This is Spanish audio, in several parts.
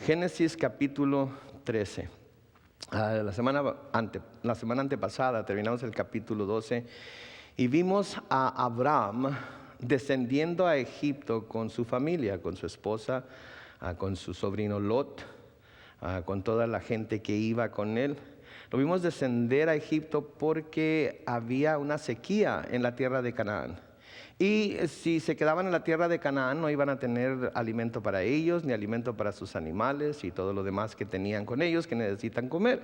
Génesis capítulo 13. La semana antepasada terminamos el capítulo 12 y vimos a Abraham descendiendo a Egipto con su familia, con su esposa, con su sobrino Lot, con toda la gente que iba con él. Lo vimos descender a Egipto porque había una sequía en la tierra de Canaán. Y si se quedaban en la tierra de Canaán no iban a tener alimento para ellos, ni alimento para sus animales y todo lo demás que tenían con ellos que necesitan comer.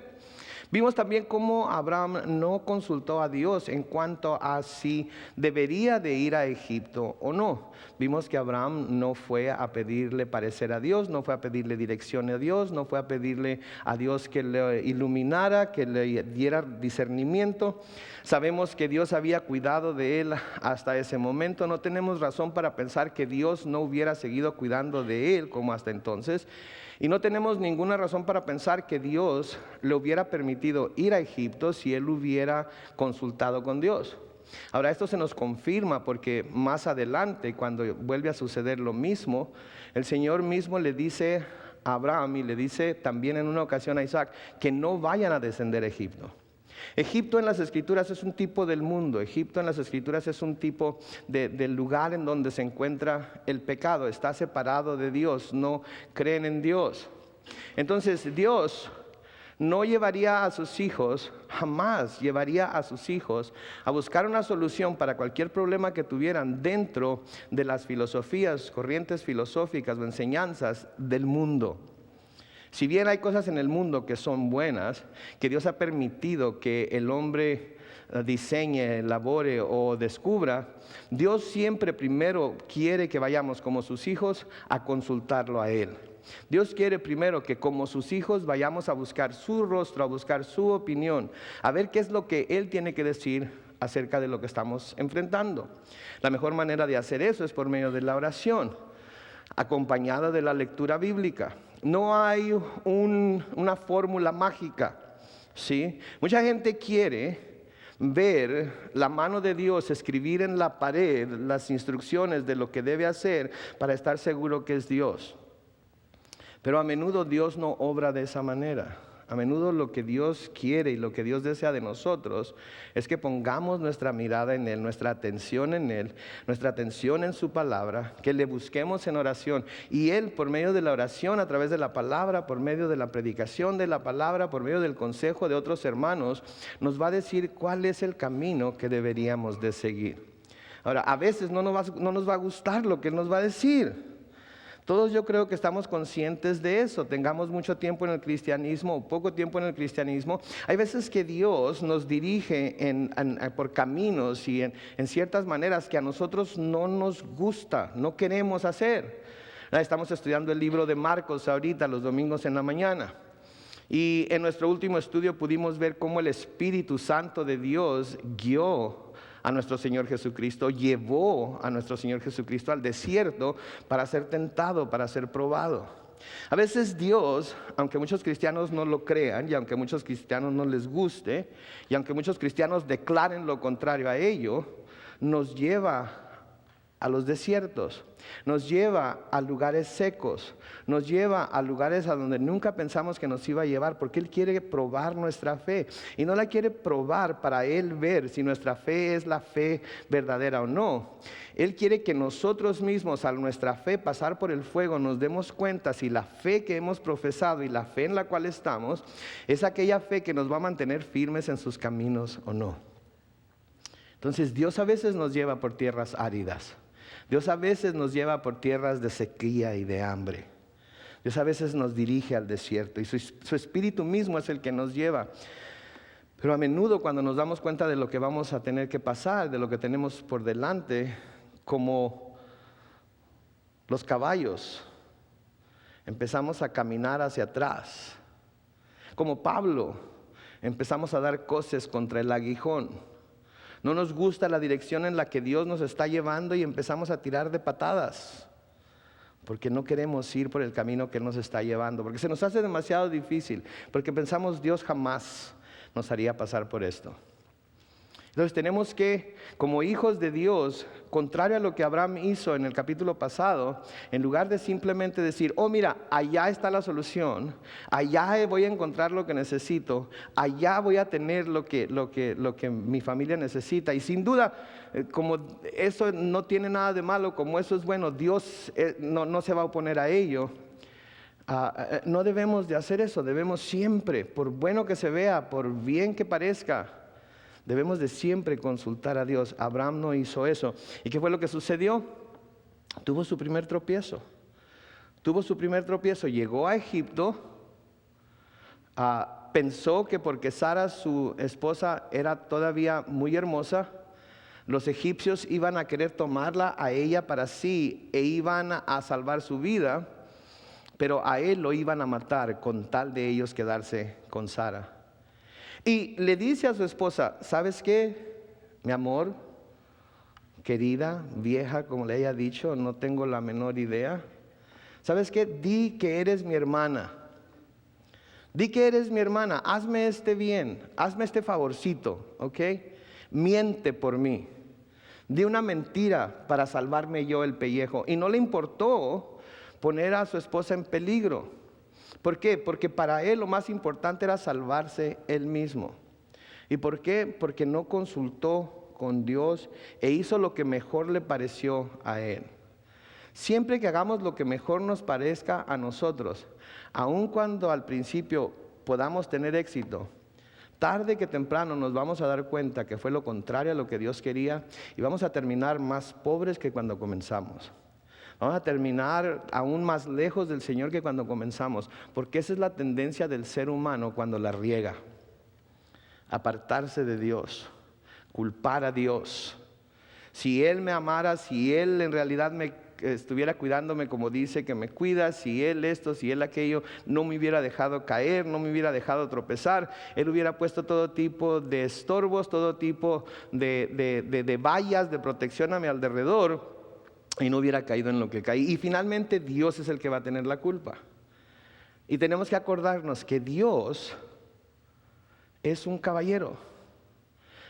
Vimos también cómo Abraham no consultó a Dios en cuanto a si debería de ir a Egipto o no. Vimos que Abraham no fue a pedirle parecer a Dios, no fue a pedirle dirección a Dios, no fue a pedirle a Dios que le iluminara, que le diera discernimiento. Sabemos que Dios había cuidado de él hasta ese momento. No tenemos razón para pensar que Dios no hubiera seguido cuidando de él como hasta entonces. Y no tenemos ninguna razón para pensar que Dios le hubiera permitido ir a Egipto si él hubiera consultado con Dios. Ahora esto se nos confirma porque más adelante, cuando vuelve a suceder lo mismo, el Señor mismo le dice a Abraham y le dice también en una ocasión a Isaac que no vayan a descender a Egipto. Egipto en las Escrituras es un tipo del mundo. Egipto en las Escrituras es un tipo del lugar en donde se encuentra el pecado. Está separado de Dios, no creen en Dios. Entonces Dios no llevaría a sus hijos, jamás llevaría a sus hijos a buscar una solución para cualquier problema que tuvieran dentro de las filosofías, corrientes filosóficas o enseñanzas del mundo. Si bien hay cosas en el mundo que son buenas, que Dios ha permitido que el hombre diseñe, elabore o descubra, Dios siempre primero quiere que vayamos como sus hijos a consultarlo a Él. Dios quiere primero que como sus hijos vayamos a buscar su rostro, a buscar su opinión, a ver qué es lo que Él tiene que decir acerca de lo que estamos enfrentando. La mejor manera de hacer eso es por medio de la oración, acompañada de la lectura bíblica. No hay una fórmula mágica, ¿sí? Mucha gente quiere ver la mano de Dios escribir en la pared las instrucciones de lo que debe hacer para estar seguro que es Dios. Pero a menudo Dios no obra de esa manera. A menudo lo que Dios quiere y lo que Dios desea de nosotros es que pongamos nuestra mirada en Él, nuestra atención en Él, nuestra atención en su palabra, que le busquemos en oración. Y Él, por medio de la oración, a través de la palabra, por medio de la predicación de la palabra, por medio del consejo de otros hermanos, nos va a decir cuál es el camino que deberíamos de seguir. Ahora, a veces no nos va a gustar lo que Él nos va a decir. Todos yo creo que estamos conscientes de eso, tengamos mucho tiempo en el cristianismo o poco tiempo en el cristianismo. Hay veces que Dios nos dirige por caminos y en ciertas maneras que a nosotros no nos gusta, no queremos hacer. Estamos estudiando el libro de Marcos ahorita, los domingos en la mañana. Y en nuestro último estudio pudimos ver cómo el Espíritu Santo de Dios guió a nuestro Señor Jesucristo, llevó a nuestro Señor Jesucristo al desierto para ser tentado, para ser probado. A veces Dios, aunque muchos cristianos no lo crean y aunque muchos cristianos no les guste y aunque muchos cristianos declaren lo contrario a ello, nos lleva a los desiertos, nos lleva a lugares secos, nos lleva a lugares a donde nunca pensamos que nos iba a llevar, porque Él quiere probar nuestra fe, y no la quiere probar para Él ver si nuestra fe es la fe verdadera o no. Él quiere que nosotros mismos, a nuestra fe pasar por el fuego, nos demos cuenta si la fe que hemos profesado y la fe en la cual estamos es aquella fe que nos va a mantener firmes en sus caminos o no. Entonces Dios a veces nos lleva por tierras áridas. Dios a veces nos lleva por tierras de sequía y de hambre. Dios a veces nos dirige al desierto y su Espíritu mismo es el que nos lleva. Pero a menudo cuando nos damos cuenta de lo que vamos a tener que pasar, de lo que tenemos por delante, como los caballos, empezamos a caminar hacia atrás. Como Pablo, empezamos a dar coces contra el aguijón. No nos gusta la dirección en la que Dios nos está llevando y empezamos a tirar de patadas, porque no queremos ir por el camino que Él nos está llevando, porque se nos hace demasiado difícil, porque pensamos Dios jamás nos haría pasar por esto. Entonces tenemos que, como hijos de Dios, contrario a lo que Abraham hizo en el capítulo pasado, en lugar de simplemente decir, oh mira, allá está la solución, allá voy a encontrar lo que necesito, allá voy a tener lo que mi familia necesita. Y sin duda, como eso no tiene nada de malo, como eso es bueno, Dios no se va a oponer a ello. No debemos de hacer eso, debemos siempre, por bueno que se vea, por bien que parezca, debemos de siempre consultar a Dios. Abraham no hizo eso. ¿Y qué fue lo que sucedió? Tuvo su primer tropiezo. Llegó a Egipto. Pensó que porque Sara, su esposa, era todavía muy hermosa, los egipcios iban a querer tomarla a ella para sí e iban a salvar su vida, pero a él lo iban a matar con tal de ellos quedarse con Sara. Y le dice a su esposa, ¿sabes qué? Mi amor, querida, vieja, como le haya dicho, no tengo la menor idea. ¿Sabes qué? Di que eres mi hermana. Di que eres mi hermana, hazme este bien, hazme este favorcito, ¿ok? Miente por mí. Di una mentira para salvarme yo el pellejo. Y no le importó poner a su esposa en peligro. ¿Por qué? Porque para él lo más importante era salvarse él mismo. ¿Y por qué? Porque no consultó con Dios e hizo lo que mejor le pareció a él. Siempre que hagamos lo que mejor nos parezca a nosotros, aun cuando al principio podamos tener éxito, tarde que temprano nos vamos a dar cuenta que fue lo contrario a lo que Dios quería y vamos a terminar más pobres que cuando comenzamos. Vamos a terminar aún más lejos del Señor que cuando comenzamos, porque esa es la tendencia del ser humano cuando la riega. Apartarse de Dios, culpar a Dios. Si Él me amara, si Él en realidad me estuviera cuidándome como dice que me cuida, si Él esto, si Él aquello, no me hubiera dejado caer, no me hubiera dejado tropezar, Él hubiera puesto todo tipo de estorbos, todo tipo de vallas de protección a mi alrededor, y no hubiera caído en lo que caí. Y finalmente Dios es el que va a tener la culpa. Y tenemos que acordarnos que Dios es un caballero.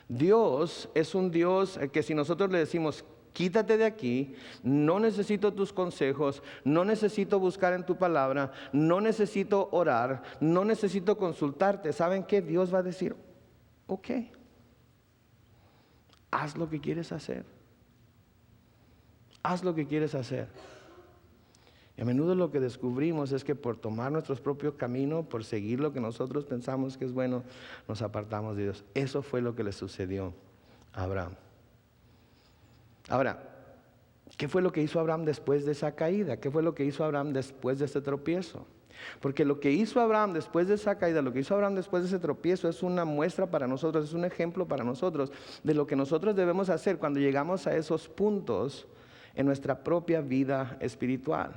Dios es un Dios que si nosotros le decimos, quítate de aquí, no necesito tus consejos, no necesito buscar en tu palabra, no necesito orar, no necesito consultarte, ¿saben qué? Dios va a decir, ok, haz lo que quieres hacer. Haz lo que quieres hacer. Y a menudo lo que descubrimos es que por tomar nuestros propios caminos, por seguir lo que nosotros pensamos que es bueno, nos apartamos de Dios. Eso fue lo que le sucedió a Abraham. Ahora, ¿qué fue lo que hizo Abraham después de esa caída? ¿Qué fue lo que hizo Abraham después de este tropiezo? Porque lo que hizo Abraham después de esa caída, lo que hizo Abraham después de ese tropiezo es una muestra para nosotros, es un ejemplo para nosotros de lo que nosotros debemos hacer cuando llegamos a esos puntos en nuestra propia vida espiritual.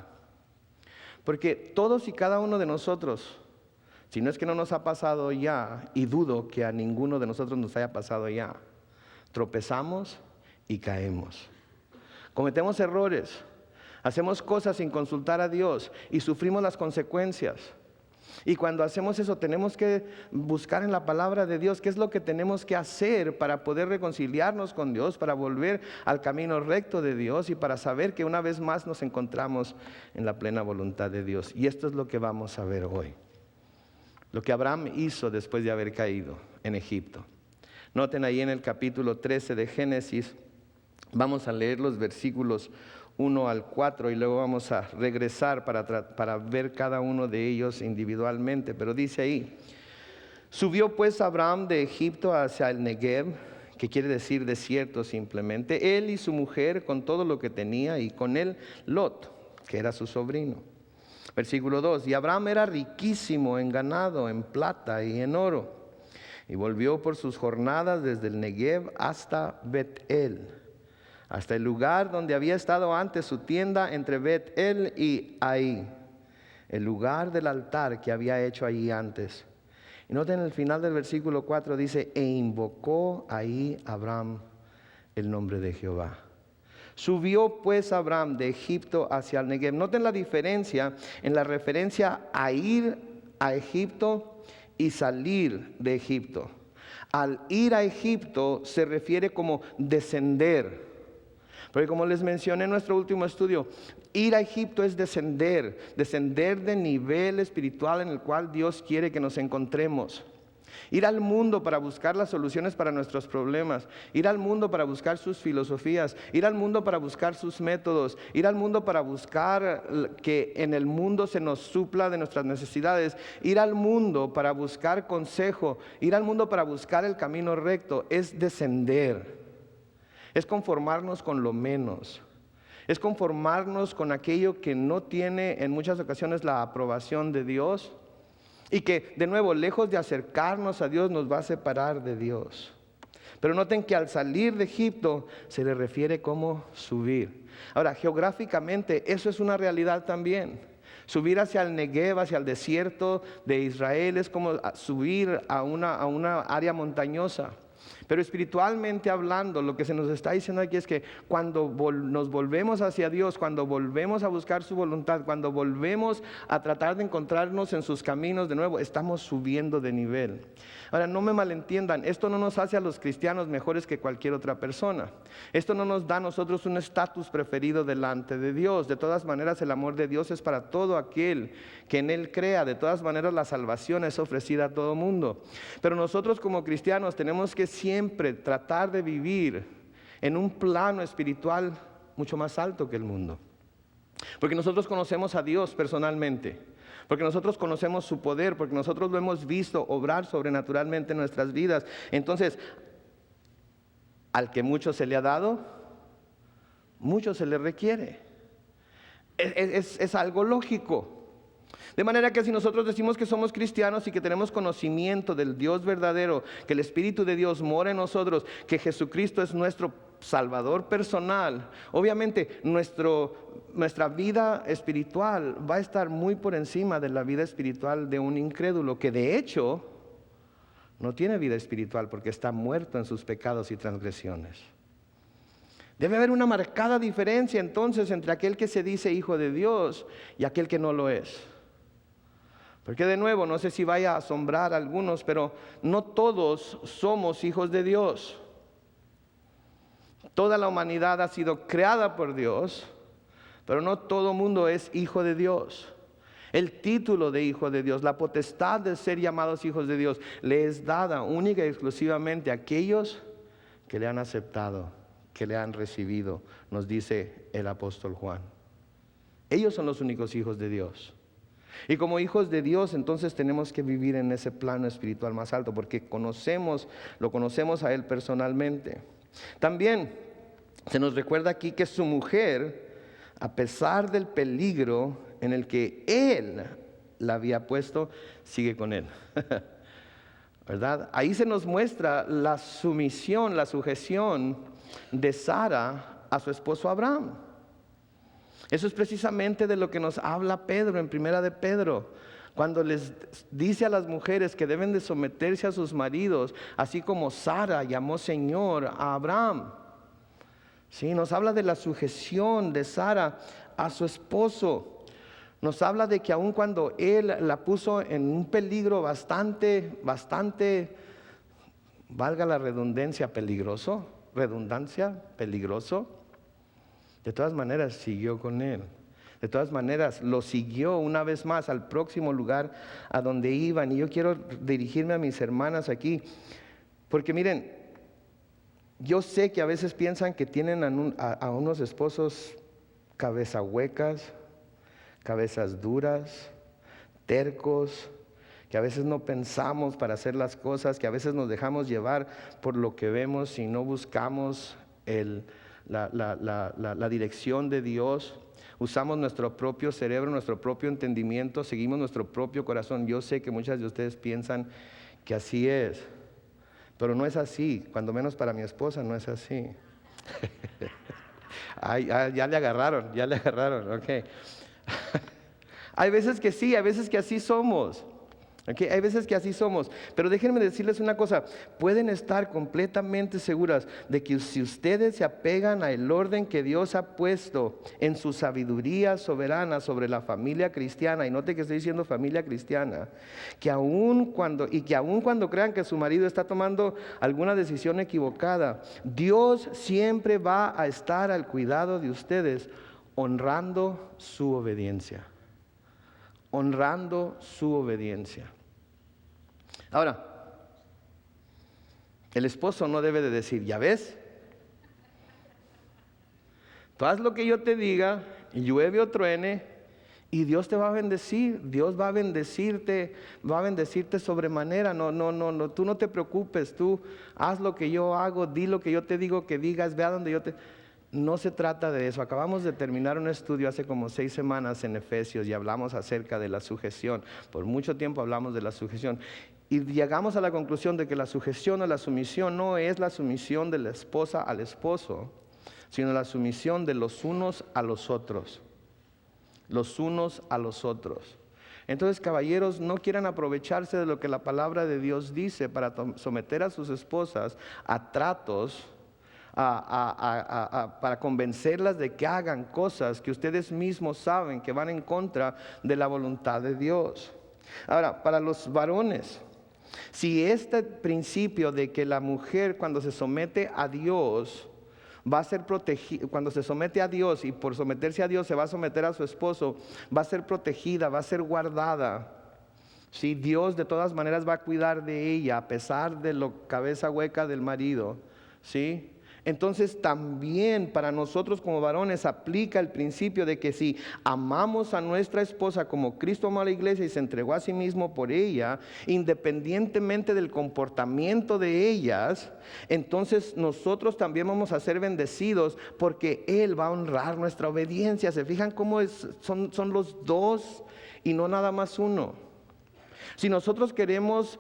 Porque todos y cada uno de nosotros, si no es que no nos ha pasado ya, y dudo que a ninguno de nosotros nos haya pasado ya, tropezamos y caemos. Cometemos errores, hacemos cosas sin consultar a Dios y sufrimos las consecuencias. Y cuando hacemos eso tenemos que buscar en la palabra de Dios qué es lo que tenemos que hacer para poder reconciliarnos con Dios, para volver al camino recto de Dios y para saber que una vez más nos encontramos en la plena voluntad de Dios. Y esto es lo que vamos a ver hoy. Lo que Abraham hizo después de haber caído en Egipto. Noten ahí en el capítulo 13 de Génesis, vamos a leer los versículos 1 al 4 y luego vamos a regresar para ver cada uno de ellos individualmente. Pero dice ahí, subió pues Abraham de Egipto hacia el Negev, que quiere decir desierto simplemente, él y su mujer con todo lo que tenía y con él Lot, que era su sobrino. Versículo 2, y Abraham era riquísimo en ganado, en plata y en oro, y volvió por sus jornadas desde el Negev hasta Bet-el, hasta el lugar donde había estado antes su tienda entre Bet-el y Ahí, el lugar del altar que había hecho allí antes. Y noten el final del versículo 4 dice, e invocó ahí Abraham el nombre de Jehová. Subió pues Abraham de Egipto hacia el Negev. Noten la diferencia en la referencia a ir a Egipto y salir de Egipto. al ir a Egipto se refiere como descender. Porque como les mencioné en nuestro último estudio, ir a Egipto es descender de nivel espiritual en el cual Dios quiere que nos encontremos. Ir al mundo para buscar las soluciones para nuestros problemas, ir al mundo para buscar sus filosofías, ir al mundo para buscar sus métodos, ir al mundo para buscar que en el mundo se nos supla de nuestras necesidades, ir al mundo para buscar consejo, ir al mundo para buscar el camino recto, es descender, es conformarnos con lo menos. Es conformarnos con aquello que no tiene en muchas ocasiones la aprobación de Dios. Y que, de nuevo, lejos de acercarnos a Dios, nos va a separar de Dios. Pero noten que al salir de Egipto se le refiere como subir. Ahora, geográficamente, eso es una realidad también. Subir hacia el Negev, hacia el desierto de Israel, es como subir a una área montañosa. Pero espiritualmente hablando, lo que se nos está diciendo aquí es que cuando nos volvemos hacia Dios, cuando volvemos a buscar su voluntad, cuando volvemos a tratar de encontrarnos en sus caminos de nuevo, estamos subiendo de nivel. Ahora, no me malentiendan, esto no nos hace a los cristianos mejores que cualquier otra persona. Esto no nos da a nosotros un estatus preferido delante de Dios. De todas maneras, el amor de Dios es para todo aquel que en Él crea. De todas maneras, la salvación es ofrecida a todo mundo. Pero nosotros como cristianos tenemos que siempre tratar de vivir en un plano espiritual mucho más alto que el mundo. Porque nosotros conocemos a Dios personalmente. Porque nosotros conocemos su poder, porque nosotros lo hemos visto obrar sobrenaturalmente en nuestras vidas. Entonces, al que mucho se le ha dado, mucho se le requiere. Es algo lógico. De manera que si nosotros decimos que somos cristianos y que tenemos conocimiento del Dios verdadero, que el Espíritu de Dios mora en nosotros, que Jesucristo es nuestro Salvador personal, obviamente nuestra vida espiritual va a estar muy por encima de la vida espiritual de un incrédulo, que de hecho no tiene vida espiritual porque está muerto en sus pecados y transgresiones. Debe haber una marcada diferencia entonces entre aquel que se dice hijo de Dios y aquel que no lo es. Porque de nuevo, no sé si vaya a asombrar a algunos, pero no todos somos hijos de Dios. Toda la humanidad ha sido creada por Dios, pero no todo mundo es hijo de Dios. El título de hijo de Dios, la potestad de ser llamados hijos de Dios, le es dada única y exclusivamente a aquellos que le han aceptado, que le han recibido, nos dice el apóstol Juan. Ellos son los únicos hijos de Dios. Y como hijos de Dios, entonces tenemos que vivir en ese plano espiritual más alto, porque lo conocemos a Él personalmente. También se nos recuerda aquí que su mujer, a pesar del peligro en el que Él la había puesto, sigue con Él. ¿Verdad? Ahí se nos muestra la sumisión, la sujeción de Sara a su esposo Abraham. Eso es precisamente de lo que nos habla Pedro en Primera de Pedro, cuando les dice a las mujeres que deben de someterse a sus maridos, así como Sara llamó Señor a Abraham. Sí, nos habla de la sujeción de Sara a su esposo. Nos habla de que aun cuando él la puso en un peligro bastante, valga la redundancia, peligroso, de todas maneras siguió con él. De todas maneras lo siguió una vez más al próximo lugar a donde iban. Y yo quiero dirigirme a mis hermanas aquí, porque miren, yo sé que a veces piensan que tienen a unos esposos cabeza huecas, cabezas duras, tercos, que a veces no pensamos para hacer las cosas, que a veces nos dejamos llevar por lo que vemos y no buscamos la dirección de Dios. Usamos nuestro propio cerebro, nuestro propio entendimiento, seguimos nuestro propio corazón. Yo sé que muchas de ustedes piensan que así es, pero no es así, cuando menos para mi esposa no es así. Ay, ya le agarraron, ok. Hay veces que sí, hay veces que así somos. ¿Ok? Hay veces que así somos, pero déjenme decirles una cosa, pueden estar completamente seguras de que si ustedes se apegan al orden que Dios ha puesto en su sabiduría soberana sobre la familia cristiana, y note que estoy diciendo familia cristiana, que aun cuando crean que su marido está tomando alguna decisión equivocada, Dios siempre va a estar al cuidado de ustedes, honrando su obediencia. Honrando su obediencia. Ahora, el esposo no debe de decir, ya ves, tú haz lo que yo te diga, llueve o truene, y Dios te va a bendecir, Dios va a bendecirte sobremanera. No, tú no te preocupes, tú haz lo que yo hago, di lo que yo te digo que digas, ve a donde yo te... No se trata de eso. Acabamos de terminar un estudio hace como 6 semanas en Efesios y hablamos acerca de la sujeción. Por mucho tiempo hablamos de la sujeción. Y llegamos a la conclusión de que la sujeción o la sumisión no es la sumisión de la esposa al esposo, sino la sumisión de los unos a los otros. Los unos a los otros. Entonces, caballeros, no quieran aprovecharse de lo que la palabra de Dios dice para someter a sus esposas a tratos, para convencerlas de que hagan cosas que ustedes mismos saben que van en contra de la voluntad de Dios. Ahora, para los varones, si este principio de que la mujer cuando se somete a Dios va a ser protegida, cuando se somete a Dios y por someterse a Dios se va a someter a su esposo, va a ser protegida, va a ser guardada. Sí, Dios de todas maneras va a cuidar de ella a pesar de la cabeza hueca del marido, ¿sí? Entonces también para nosotros como varones aplica el principio de que si amamos a nuestra esposa como Cristo amó a la iglesia y se entregó a sí mismo por ella, independientemente del comportamiento de ellas, entonces nosotros también vamos a ser bendecidos porque Él va a honrar nuestra obediencia. ¿Se fijan cómo son los dos y no nada más uno? Si nosotros queremos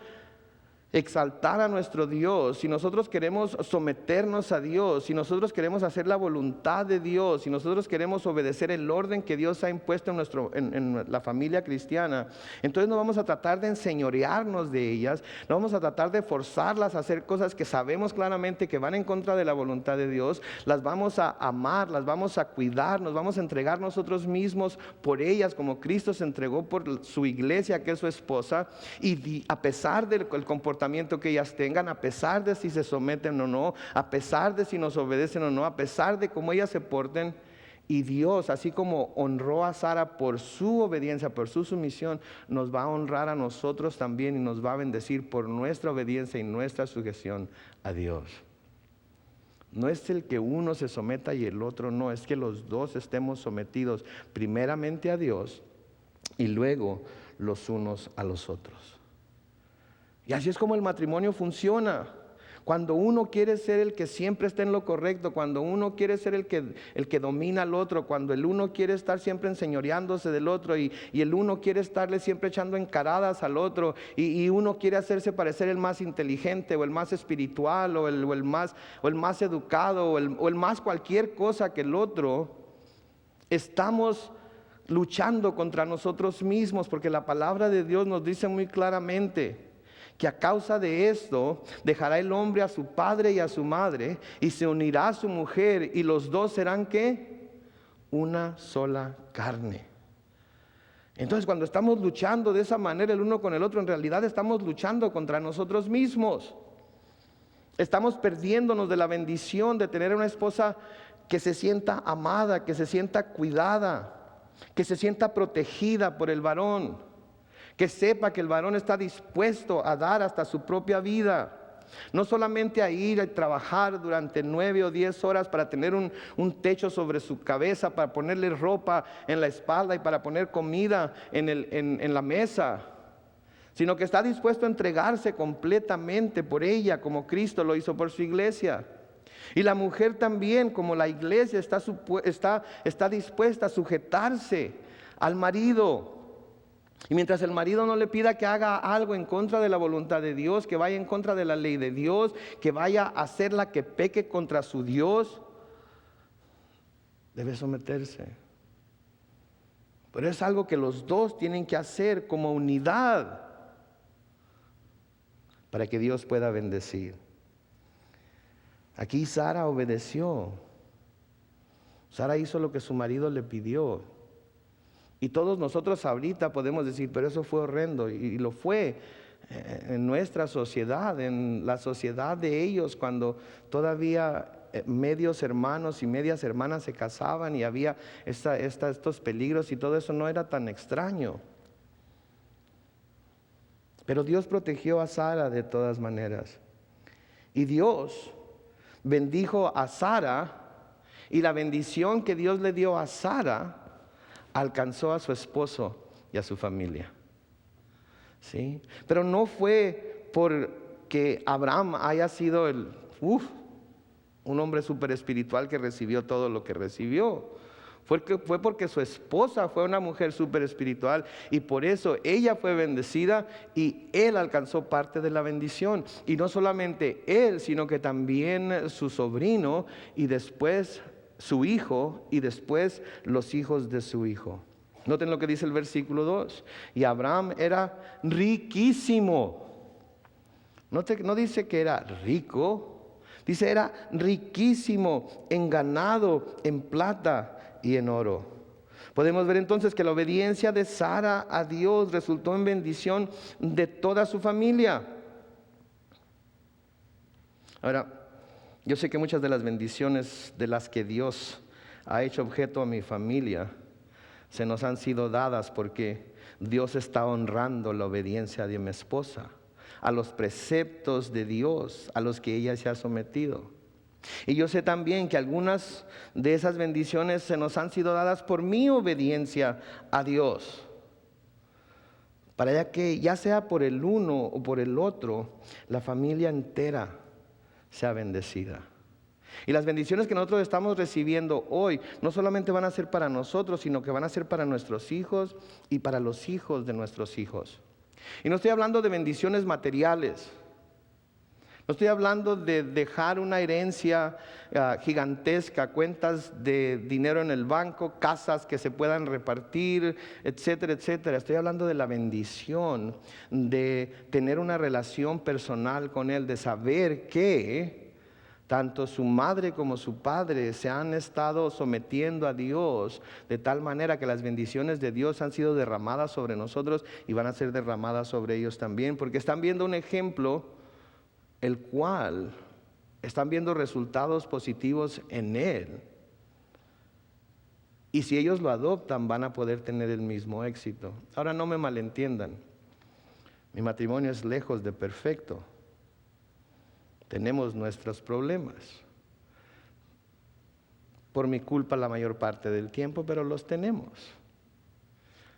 exaltar a nuestro Dios, si nosotros queremos someternos a Dios, si nosotros queremos hacer la voluntad de Dios, si nosotros queremos obedecer el orden que Dios ha impuesto en la familia cristiana, entonces no vamos a tratar de enseñorearnos de ellas, no vamos a tratar de forzarlas a hacer cosas que sabemos claramente que van en contra de la voluntad de Dios. Las vamos a amar, las vamos a cuidar, nos vamos a entregar nosotros mismos por ellas como Cristo se entregó por su iglesia, que es su esposa, y a pesar del comportamiento que ellas tengan, a pesar de si se someten o no, a pesar de si nos obedecen o no, a pesar de cómo ellas se porten, y Dios, así como honró a Sara por su obediencia, por su sumisión, nos va a honrar a nosotros también y nos va a bendecir por nuestra obediencia y nuestra sujeción a Dios. No es el que uno se someta y el otro no, es que los dos estemos sometidos primeramente a Dios y luego los unos a los otros. Y así es como el matrimonio funciona. Cuando uno quiere ser el que siempre está en lo correcto, cuando uno quiere ser el que domina al otro, cuando el uno quiere estar siempre enseñoreándose del otro y el uno quiere estarle siempre echando encaradas al otro y uno quiere hacerse parecer el más inteligente o el más espiritual o el más educado o el más cualquier cosa que el otro, estamos luchando contra nosotros mismos, porque la palabra de Dios nos dice muy claramente que a causa de esto dejará el hombre a su padre y a su madre y se unirá a su mujer y los dos serán ¿qué? Una sola carne. Entonces cuando estamos luchando de esa manera el uno con el otro, en realidad estamos luchando contra nosotros mismos. Estamos perdiéndonos de la bendición de tener una esposa que se sienta amada, que se sienta cuidada, que se sienta protegida por el varón, que sepa que el varón está dispuesto a dar hasta su propia vida, no solamente a ir a trabajar durante 9 o 10 horas para tener un techo sobre su cabeza, para ponerle ropa en la espalda y para poner comida en la mesa, sino que está dispuesto a entregarse completamente por ella, como Cristo lo hizo por su iglesia. Y la mujer también, como la iglesia, está dispuesta a sujetarse al marido. Y mientras el marido no le pida que haga algo en contra de la voluntad de Dios, que vaya en contra de la ley de Dios, que vaya a hacerla que peque contra su Dios, debe someterse. Pero es algo que los dos tienen que hacer como unidad. para que Dios pueda bendecir. Aquí Sara obedeció. Sara hizo lo que su marido le pidió. Y todos nosotros ahorita podemos decir, pero eso fue horrendo. Y lo fue en nuestra sociedad, en la sociedad de ellos, cuando todavía medios hermanos y medias hermanas se casaban y había estos peligros y todo eso no era tan extraño. Pero Dios protegió a Sara de todas maneras. Y Dios bendijo a Sara, y la bendición que Dios le dio a Sara alcanzó a su esposo y a su familia. ¿Sí? Pero no fue porque Abraham haya sido un hombre súper espiritual que recibió todo lo que recibió. Fue porque su esposa fue una mujer súper espiritual y por eso ella fue bendecida y él alcanzó parte de la bendición. Y no solamente él, sino que también su sobrino y después su hijo y después los hijos de su hijo. Noten lo que dice el versículo 2. Y Abraham era riquísimo. No dice que era rico, dice era riquísimo en ganado, en plata y en oro. Podemos ver entonces que la obediencia de Sara a Dios resultó en bendición de toda su familia. Ahora, yo sé que muchas de las bendiciones de las que Dios ha hecho objeto a mi familia se nos han sido dadas porque Dios está honrando la obediencia de mi esposa, a los preceptos de Dios a los que ella se ha sometido. Y yo sé también que algunas de esas bendiciones se nos han sido dadas por mi obediencia a Dios, para que ya sea por el uno o por el otro, la familia entera sea bendecida. Y las bendiciones que nosotros estamos recibiendo hoy no solamente van a ser para nosotros, sino que van a ser para nuestros hijos y para los hijos de nuestros hijos. Y no estoy hablando de bendiciones materiales. No estoy hablando de dejar una herencia gigantesca, cuentas de dinero en el banco, casas que se puedan repartir, etcétera, etcétera. Estoy hablando de la bendición de tener una relación personal con Él, de saber que tanto su madre como su padre se han estado sometiendo a Dios de tal manera que las bendiciones de Dios han sido derramadas sobre nosotros y van a ser derramadas sobre ellos también, porque están viendo un ejemplo el cual están viendo resultados positivos en Él. Y si ellos lo adoptan, van a poder tener el mismo éxito. Ahora no me malentiendan. Mi matrimonio es lejos de perfecto. Tenemos nuestros problemas. Por mi culpa la mayor parte del tiempo, pero los tenemos.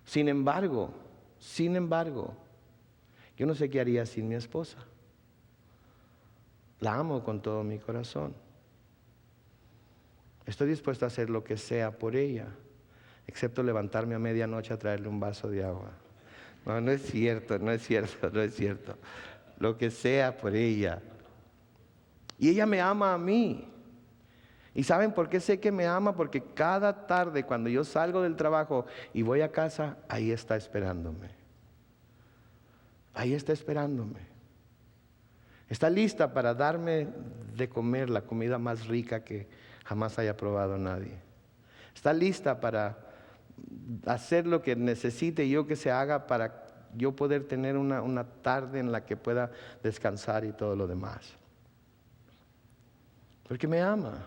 Sin embargo, yo no sé qué haría sin mi esposa. La amo con todo mi corazón. Estoy dispuesto a hacer lo que sea por ella, excepto levantarme a medianoche a traerle un vaso de agua. No es cierto. Lo que sea por ella. Y ella me ama a mí. ¿Y saben por qué sé que me ama? Porque cada tarde cuando yo salgo del trabajo y voy a casa, ahí está esperándome. Ahí está esperándome. Está lista para darme de comer la comida más rica que jamás haya probado nadie. Está lista para hacer lo que necesite yo que se haga para yo poder tener una tarde en la que pueda descansar y todo lo demás. Porque me ama.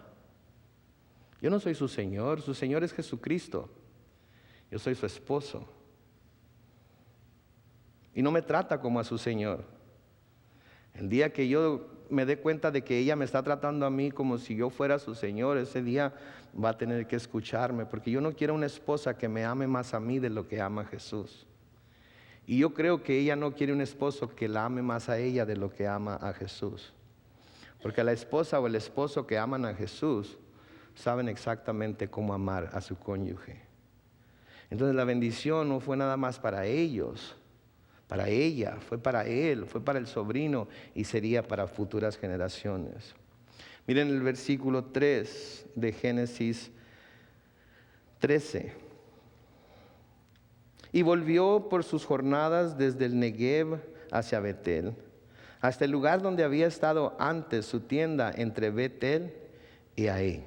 Yo no soy su Señor es Jesucristo. Yo soy su esposo. Y no me trata como a su Señor. El día que yo me dé cuenta de que ella me está tratando a mí como si yo fuera su Señor, ese día va a tener que escucharme, porque yo no quiero una esposa que me ame más a mí de lo que ama a Jesús. Y yo creo que ella no quiere un esposo que la ame más a ella de lo que ama a Jesús. Porque la esposa o el esposo que aman a Jesús saben exactamente cómo amar a su cónyuge. Entonces la bendición no fue nada más para ellos, para ella, fue para él, fue para el sobrino y sería para futuras generaciones. Miren el versículo 3 de Génesis 13. Y volvió por sus jornadas desde el Negev hacia Betel, hasta el lugar donde había estado antes su tienda entre Betel y Ai.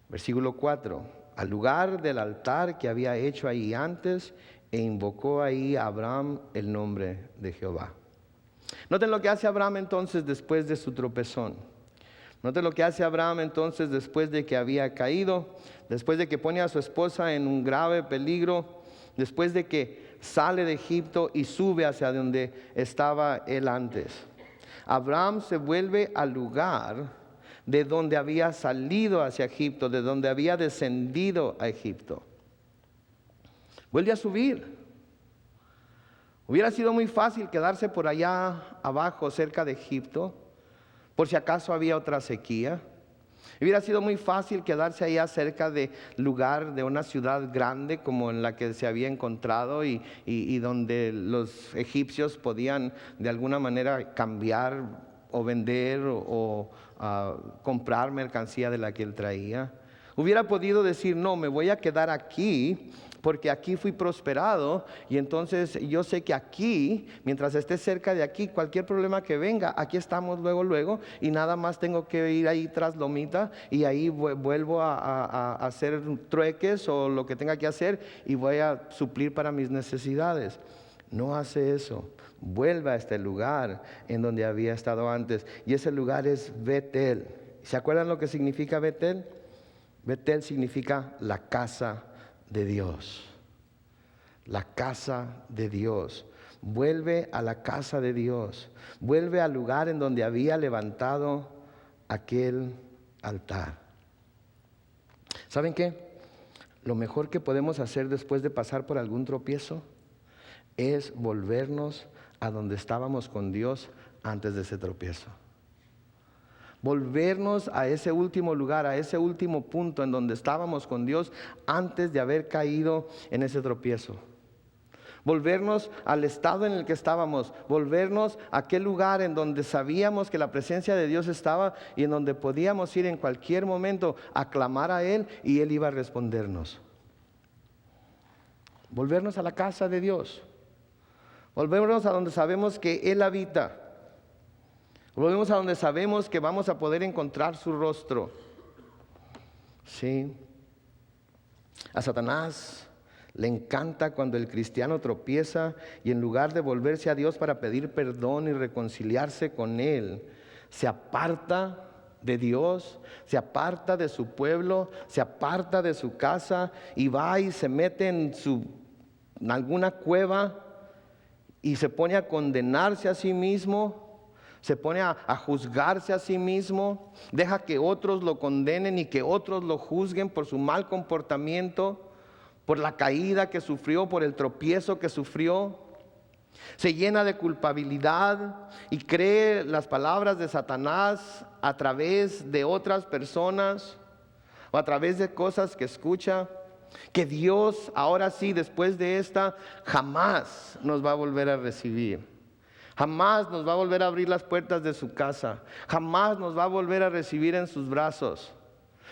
Versículo 4, al lugar del altar que había hecho ahí antes, e invocó ahí a Abraham el nombre de Jehová. Noten lo que hace Abraham entonces después de su tropezón. Noten lo que hace Abraham entonces después de que había caído, después de que pone a su esposa en un grave peligro, después de que sale de Egipto y sube hacia donde estaba él antes. Abraham se vuelve al lugar de donde había salido hacia Egipto, de donde había descendido a Egipto. Vuelve a subir. Hubiera sido muy fácil quedarse por allá abajo, cerca de Egipto, por si acaso había otra sequía. Hubiera sido muy fácil quedarse allá cerca del lugar de una ciudad grande como en la que se había encontrado y donde los egipcios podían de alguna manera cambiar o vender o comprar mercancía de la que él traía. Hubiera podido decir, no, me voy a quedar aquí porque aquí fui prosperado y entonces yo sé que aquí, mientras esté cerca de aquí, cualquier problema que venga, aquí estamos luego y nada más tengo que ir ahí tras lomita y ahí vuelvo a hacer trueques o lo que tenga que hacer y voy a suplir para mis necesidades. No hace eso. Vuelve a este lugar en donde había estado antes y ese lugar es Betel. ¿Se acuerdan lo que significa Betel? Betel significa la casa de Dios. La casa de Dios. Vuelve a la casa de Dios. Vuelve al lugar en donde había levantado aquel altar. ¿Saben qué? Lo mejor que podemos hacer después de pasar por algún tropiezo es volvernos a donde estábamos con Dios antes de ese tropiezo. Volvernos a ese último lugar, a ese último punto en donde estábamos con Dios antes de haber caído en ese tropiezo. Volvernos al estado en el que estábamos, volvernos a aquel lugar en donde sabíamos que la presencia de Dios estaba y en donde podíamos ir en cualquier momento a clamar a Él y Él iba a respondernos. Volvernos a la casa de Dios, volvernos a donde sabemos que Él habita. Volvemos a donde sabemos que vamos a poder encontrar su rostro. Sí. A Satanás le encanta cuando el cristiano tropieza y en lugar de volverse a Dios para pedir perdón y reconciliarse con Él, se aparta de Dios, se aparta de su pueblo, se aparta de su casa y va y se mete en alguna cueva y se pone a condenarse a sí mismo. Se pone a juzgarse a sí mismo, deja que otros lo condenen y que otros lo juzguen por su mal comportamiento, por la caída que sufrió, por el tropiezo que sufrió. Se llena de culpabilidad y cree las palabras de Satanás a través de otras personas o a través de cosas que escucha. Que Dios ahora sí, después de esta, jamás nos va a volver a recibir. Jamás nos va a volver a abrir las puertas de su casa. Jamás nos va a volver a recibir en sus brazos.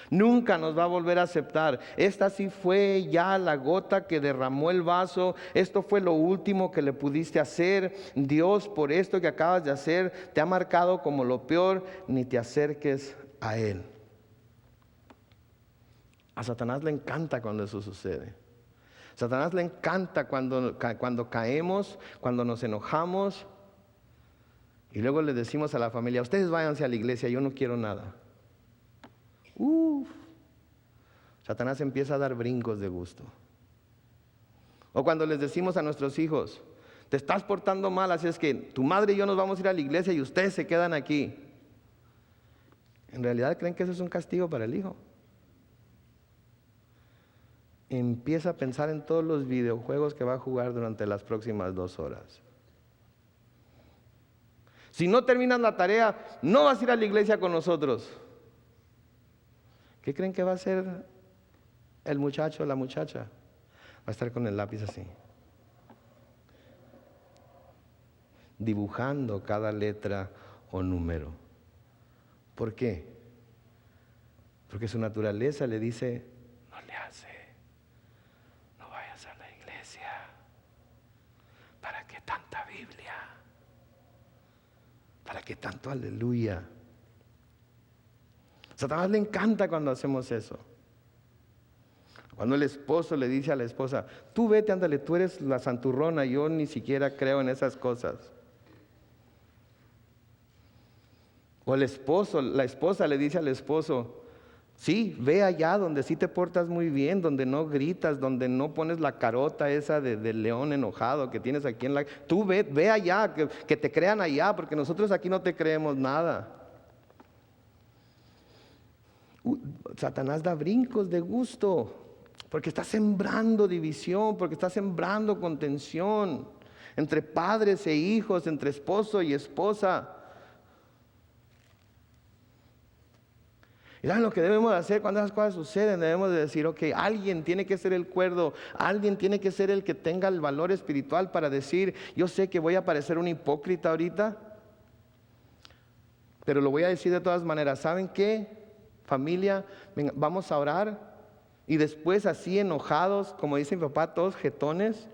Nunca nos va a volver a aceptar. Esta sí fue ya la gota que derramó el vaso. Esto fue lo último que le pudiste hacer. Dios, por esto que acabas de hacer, te ha marcado como lo peor. Ni te acerques a Él. A Satanás le encanta cuando eso sucede. A Satanás le encanta cuando caemos, cuando nos enojamos. Y luego le decimos a la familia, ustedes váyanse a la iglesia, yo no quiero nada. Satanás empieza a dar brincos de gusto. O cuando les decimos a nuestros hijos, te estás portando mal, así es que tu madre y yo nos vamos a ir a la iglesia y ustedes se quedan aquí. En realidad creen que eso es un castigo para el hijo. Empieza a pensar en todos los videojuegos que va a jugar durante las próximas 2 horas. Si no terminas la tarea, no vas a ir a la iglesia con nosotros. ¿Qué creen que va a hacer el muchacho o la muchacha? Va a estar con el lápiz así, dibujando cada letra o número. ¿Por qué? Porque su naturaleza le dice, no le hace, no vayas a la iglesia. ¿Para qué tanta Biblia? ¿Para qué tanto aleluya? A Satanás le encanta cuando hacemos eso. Cuando el esposo le dice a la esposa, tú vete, ándale, tú eres la santurrona, yo ni siquiera creo en esas cosas. O el esposo, la esposa le dice al esposo, sí, ve allá donde sí te portas muy bien, donde no gritas, donde no pones la carota esa de león enojado que tienes aquí en la... Tú ve allá, que te crean allá, porque nosotros aquí no te creemos nada. Satanás da brincos de gusto, porque está sembrando división, porque está sembrando contención entre padres e hijos, entre esposo y esposa. Y ¿saben lo que debemos hacer cuando esas cosas suceden? Debemos de decir, ok, alguien tiene que ser el cuerdo, alguien tiene que ser el que tenga el valor espiritual para decir, yo sé que voy a parecer un hipócrita ahorita, pero lo voy a decir de todas maneras. ¿Saben qué? Familia, venga, vamos a orar y después así enojados, como dice mi papá, todos jetones,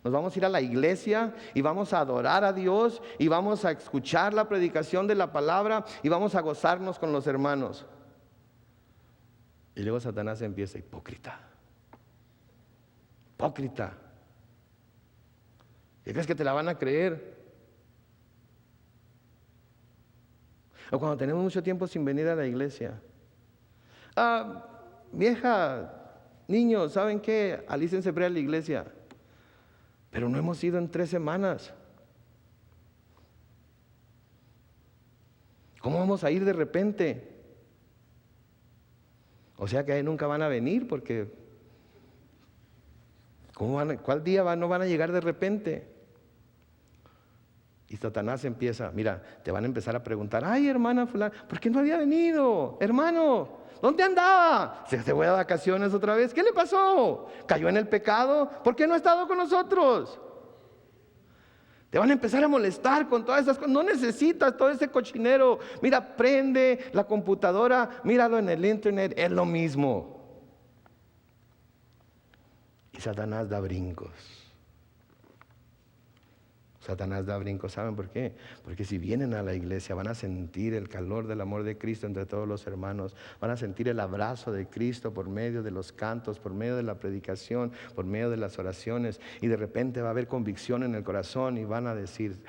nos vamos a ir a la iglesia y vamos a adorar a Dios y vamos a escuchar la predicación de la palabra y vamos a gozarnos con los hermanos. Y luego Satanás empieza, hipócrita. Hipócrita. ¿Qué crees que te la van a creer? O cuando tenemos mucho tiempo sin venir a la iglesia. Vieja, niños, ¿saben qué? Alícense para ir a la iglesia. Pero no hemos ido en 3 semanas. ¿Cómo vamos a ir de repente? O sea que ahí nunca van a venir porque ¿cuál día no van a llegar de repente? Y Satanás empieza, mira, te van a empezar a preguntar, ay hermana fulana, ¿por qué no había venido? Hermano, ¿dónde andaba? ¿Se fue de vacaciones otra vez? ¿Qué le pasó? ¿Cayó en el pecado? ¿Por qué no ha estado con nosotros? Te van a empezar a molestar con todas esas cosas. No necesitas todo ese cochinero. Mira, prende la computadora, míralo en el internet, es lo mismo. Y Satanás da brincos. Satanás da brincos, ¿saben por qué? Porque si vienen a la iglesia van a sentir el calor del amor de Cristo entre todos los hermanos, van a sentir el abrazo de Cristo por medio de los cantos, por medio de la predicación, por medio de las oraciones, y de repente va a haber convicción en el corazón y van a decir,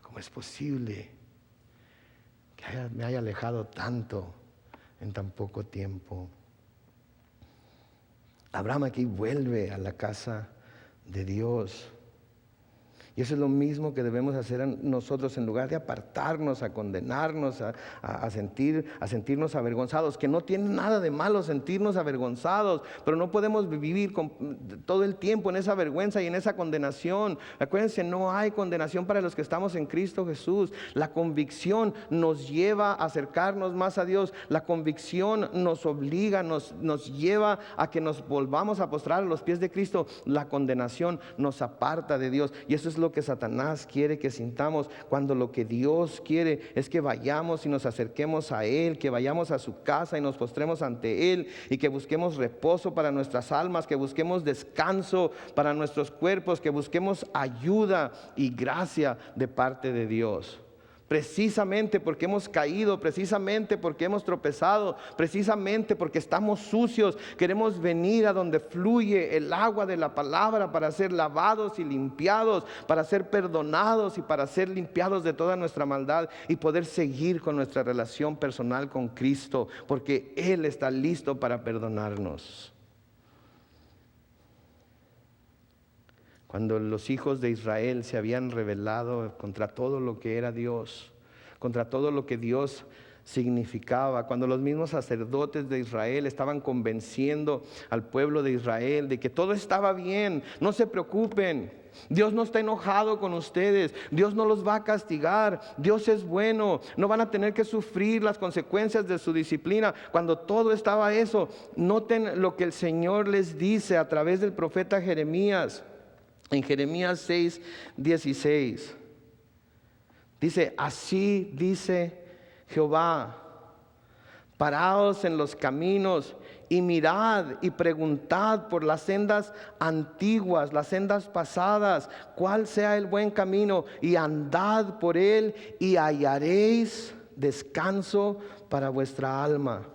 ¿cómo es posible que me haya alejado tanto en tan poco tiempo? Abraham aquí vuelve a la casa de Dios. Y eso es lo mismo que debemos hacer nosotros, en lugar de apartarnos, a condenarnos, a sentirnos avergonzados, que no tiene nada de malo sentirnos avergonzados, pero no podemos vivir todo el tiempo en esa vergüenza y en esa condenación. Acuérdense, no hay condenación para los que estamos en Cristo Jesús. La convicción nos lleva a acercarnos más a Dios. La convicción nos obliga, nos lleva a que nos volvamos a postrar a los pies de Cristo. La condenación nos aparta de Dios, y eso es lo que Satanás quiere que sintamos, cuando lo que Dios quiere es que vayamos y nos acerquemos a Él, que vayamos a su casa y nos postremos ante Él, y que busquemos reposo para nuestras almas, que busquemos descanso para nuestros cuerpos, que busquemos ayuda y gracia de parte de Dios. Precisamente porque hemos caído, precisamente porque hemos tropezado, precisamente porque estamos sucios, queremos venir a donde fluye el agua de la palabra para ser lavados y limpiados, para ser perdonados y para ser limpiados de toda nuestra maldad y poder seguir con nuestra relación personal con Cristo, porque Él está listo para perdonarnos. Cuando los hijos de Israel se habían rebelado contra todo lo que era Dios, contra todo lo que Dios significaba, cuando los mismos sacerdotes de Israel estaban convenciendo al pueblo de Israel de que todo estaba bien, no se preocupen, Dios no está enojado con ustedes, Dios no los va a castigar, Dios es bueno, no van a tener que sufrir las consecuencias de su disciplina. Cuando todo estaba eso, noten lo que el Señor les dice a través del profeta Jeremías. En Jeremías 6:16 dice, así dice Jehová, Paraos en los caminos y mirad y preguntad por las sendas antiguas, las sendas pasadas, cuál sea el buen camino, y andad por él y hallaréis descanso para vuestra alma.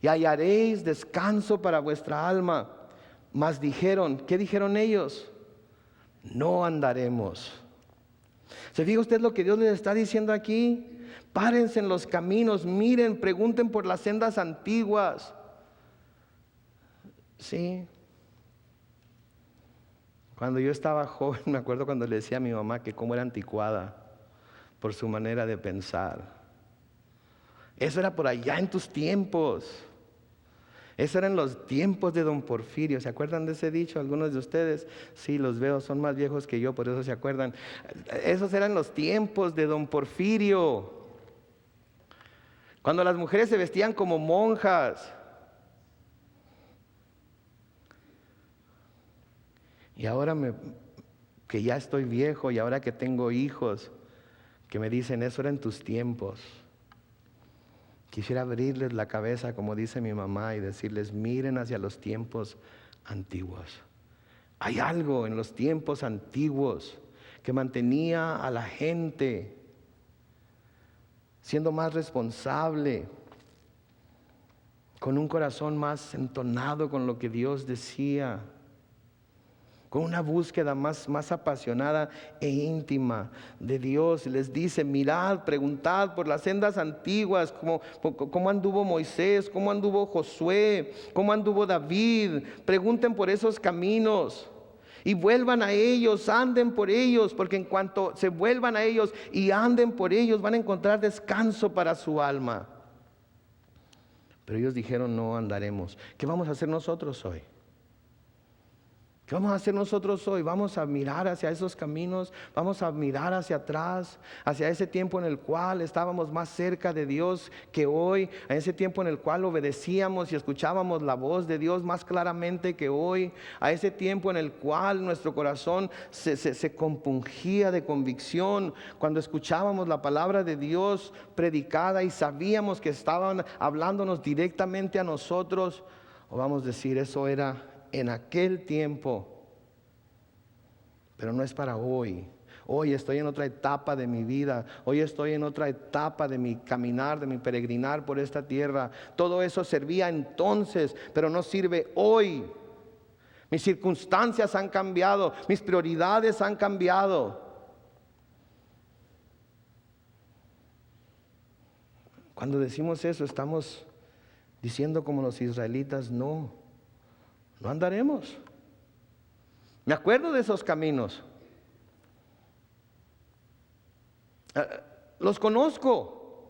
Y hallaréis descanso para vuestra alma. Mas dijeron, ¿qué dijeron ellos? No andaremos. ¿Se fija usted lo que Dios les está diciendo aquí? Párense en los caminos, miren, pregunten por las sendas antiguas. Sí. Cuando yo estaba joven, me acuerdo cuando le decía a mi mamá que cómo era anticuada por su manera de pensar. Eso era por allá en tus tiempos. Eso eran los tiempos de don Porfirio. ¿Se acuerdan de ese dicho? Algunos de ustedes, sí, los veo, son más viejos que yo, por eso se acuerdan. Esos eran los tiempos de don Porfirio. Cuando las mujeres se vestían como monjas. Y ahora que ya estoy viejo y ahora que tengo hijos, que me dicen, eso era en tus tiempos. Quisiera abrirles la cabeza, como dice mi mamá, y decirles, miren hacia los tiempos antiguos. Hay algo en los tiempos antiguos que mantenía a la gente siendo más responsable, con un corazón más entonado con lo que Dios decía, con una búsqueda más apasionada e íntima de Dios. Les dice, mirad, preguntad por las sendas antiguas, cómo anduvo Moisés, cómo anduvo Josué, cómo anduvo David. Pregunten por esos caminos y vuelvan a ellos, anden por ellos, porque en cuanto se vuelvan a ellos y anden por ellos, van a encontrar descanso para su alma. Pero ellos dijeron, no andaremos. ¿Qué vamos a hacer nosotros hoy? ¿Qué vamos a hacer nosotros hoy? Vamos a mirar hacia esos caminos, vamos a mirar hacia atrás, hacia ese tiempo en el cual estábamos más cerca de Dios que hoy, a ese tiempo en el cual obedecíamos y escuchábamos la voz de Dios más claramente que hoy, a ese tiempo en el cual nuestro corazón se compungía de convicción cuando escuchábamos la palabra de Dios predicada y sabíamos que estaban hablándonos directamente a nosotros. O vamos a decir, eso era en aquel tiempo, pero no es para hoy. Hoy estoy en otra etapa de mi vida, hoy estoy en otra etapa de mi caminar, de mi peregrinar por esta tierra. Todo eso servía entonces, pero no sirve hoy. Mis circunstancias han cambiado, mis prioridades han cambiado. Cuando decimos eso, estamos diciendo como los israelitas, no andaremos. Me acuerdo de esos caminos. Los conozco.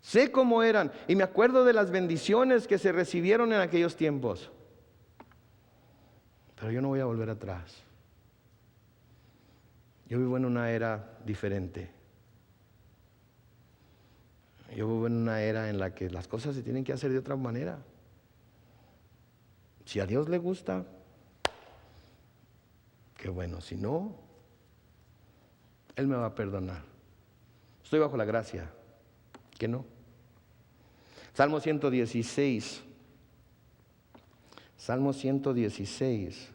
Sé cómo eran. Y me acuerdo de las bendiciones que se recibieron en aquellos tiempos. Pero yo no voy a volver atrás. Yo vivo en una era diferente. Yo vivo en una era en la que las cosas se tienen que hacer de otra manera. Si a Dios le gusta, qué bueno. Si no, Él me va a perdonar. Estoy bajo la gracia. ¿Que no? Salmo 116. Salmo 116.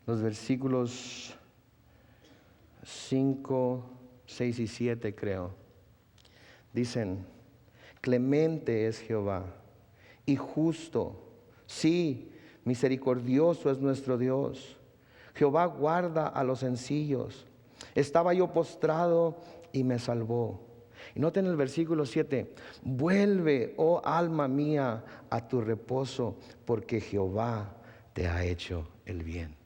Los versículos 5, 6 y 7 creo. Dicen, clemente es Jehová y justo, sí, misericordioso es nuestro Dios. Jehová guarda a los sencillos. Estaba yo postrado y me salvó. Y noten el versículo 7, vuelve, oh alma mía, a tu reposo, porque Jehová te ha hecho el bien.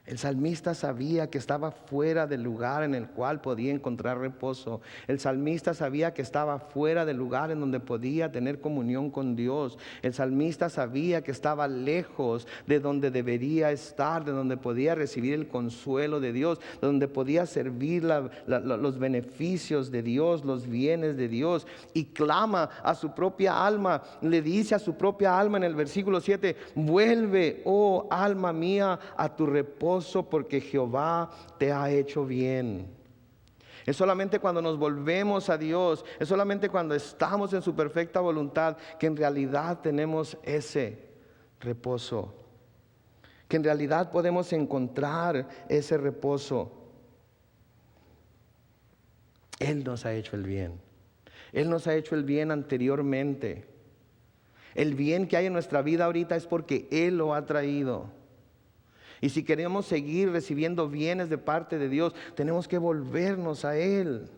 El salmista sabía que estaba fuera del lugar en el cual podía encontrar reposo. El salmista sabía que estaba fuera del lugar en donde podía tener comunión con Dios. El salmista sabía que estaba lejos de donde debería estar, de donde podía recibir el consuelo de Dios, de donde podía servir los beneficios de Dios, los bienes de Dios. Y clama a su propia alma, le dice a su propia alma en el versículo 7, vuelve, oh alma mía, a tu reposo, porque Jehová te ha hecho bien. Es solamente cuando nos volvemos a Dios, es solamente cuando estamos en su perfecta voluntad que en realidad tenemos ese reposo, que en realidad podemos encontrar ese reposo. Él nos ha hecho el bien. Él nos ha hecho el bien anteriormente. El bien que hay en nuestra vida ahorita es porque Él lo ha traído. Y si queremos seguir recibiendo bienes de parte de Dios, tenemos que volvernos a Él.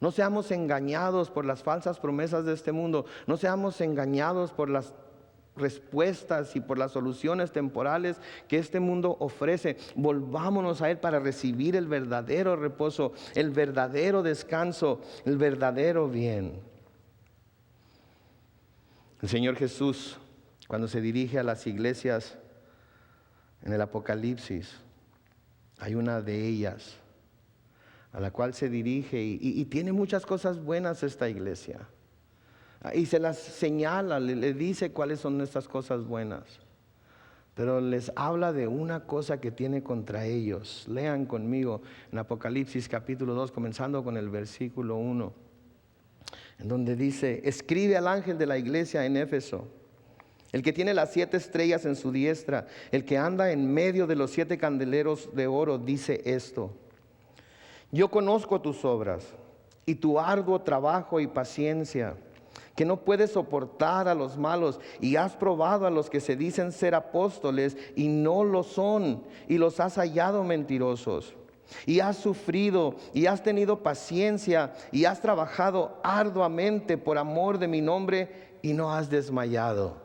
No seamos engañados por las falsas promesas de este mundo. No seamos engañados por las respuestas y por las soluciones temporales que este mundo ofrece. Volvámonos a Él para recibir el verdadero reposo, el verdadero descanso, el verdadero bien. El Señor Jesús, cuando se dirige a las iglesias en el Apocalipsis, hay una de ellas a la cual se dirige y tiene muchas cosas buenas esta iglesia. Y se las señala, le dice cuáles son estas cosas buenas. Pero les habla de una cosa que tiene contra ellos. Lean conmigo en Apocalipsis capítulo 2, comenzando con el versículo 1. En donde dice: escribe al ángel de la iglesia en Éfeso, el que tiene las 7 estrellas en su diestra, el que anda en medio de los 7 candeleros de oro, dice esto: yo conozco tus obras y tu arduo trabajo y paciencia, que no puedes soportar a los malos, y has probado a los que se dicen ser apóstoles y no lo son, y los has hallado mentirosos. Y has sufrido y has tenido paciencia y has trabajado arduamente por amor de mi nombre y no has desmayado.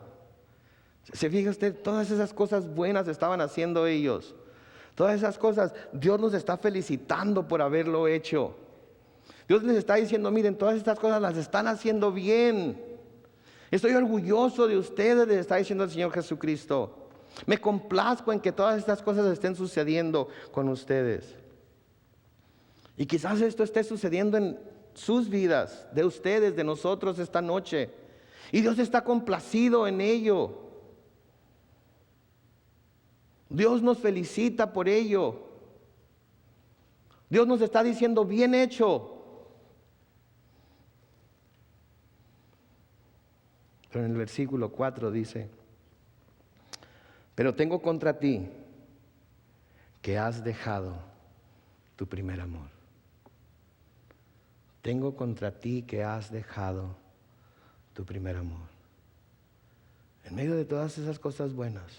¿Se fija usted? Todas esas cosas buenas estaban haciendo ellos. Todas esas cosas, Dios nos está felicitando por haberlo hecho. Dios les está diciendo: miren, todas estas cosas las están haciendo bien. Estoy orgulloso de ustedes, les está diciendo el Señor Jesucristo. Me complazco en que todas estas cosas estén sucediendo con ustedes. Y quizás esto esté sucediendo en sus vidas, de ustedes, de nosotros esta noche. Y Dios está complacido en ello. Dios nos felicita por ello. Dios nos está diciendo: bien hecho. Pero en el versículo 4 dice: pero tengo contra ti que has dejado tu primer amor. Tengo contra ti que has dejado tu primer amor. En medio de todas esas cosas buenas,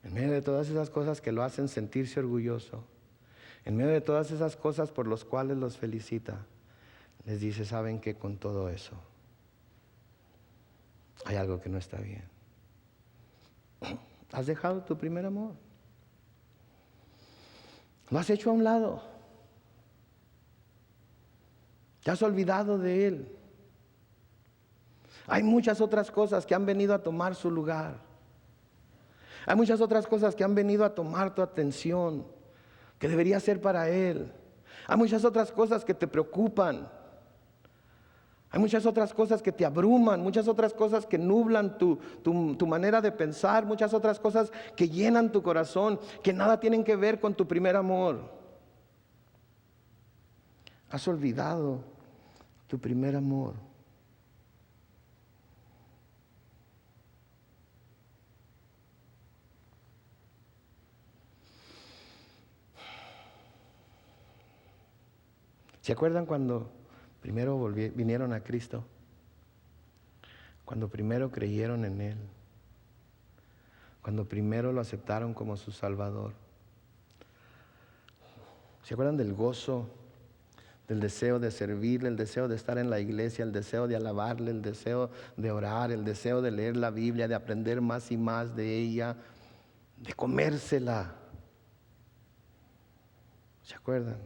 en medio de todas esas cosas que lo hacen sentirse orgulloso, en medio de todas esas cosas por las cuales los felicita, les dice: ¿saben qué? Con todo eso hay algo que no está bien. Has dejado tu primer amor. Lo has hecho a un lado. Te has olvidado de Él. Hay muchas otras cosas que han venido a tomar su lugar. Hay muchas otras cosas que han venido a tomar tu atención, que debería ser para Él. Hay muchas otras cosas que te preocupan. Hay muchas otras cosas que te abruman, muchas otras cosas que nublan tu manera de pensar, muchas otras cosas que llenan tu corazón, que nada tienen que ver con tu primer amor. Has olvidado tu primer amor. ¿Se acuerdan cuando primero vinieron a Cristo? Cuando primero creyeron en Él. Cuando primero lo aceptaron como su Salvador. ¿Se acuerdan del gozo, del deseo de servirle, el deseo de estar en la iglesia, el deseo de alabarle, el deseo de orar, el deseo de leer la Biblia, de aprender más y más de ella, de comérsela? ¿Se acuerdan?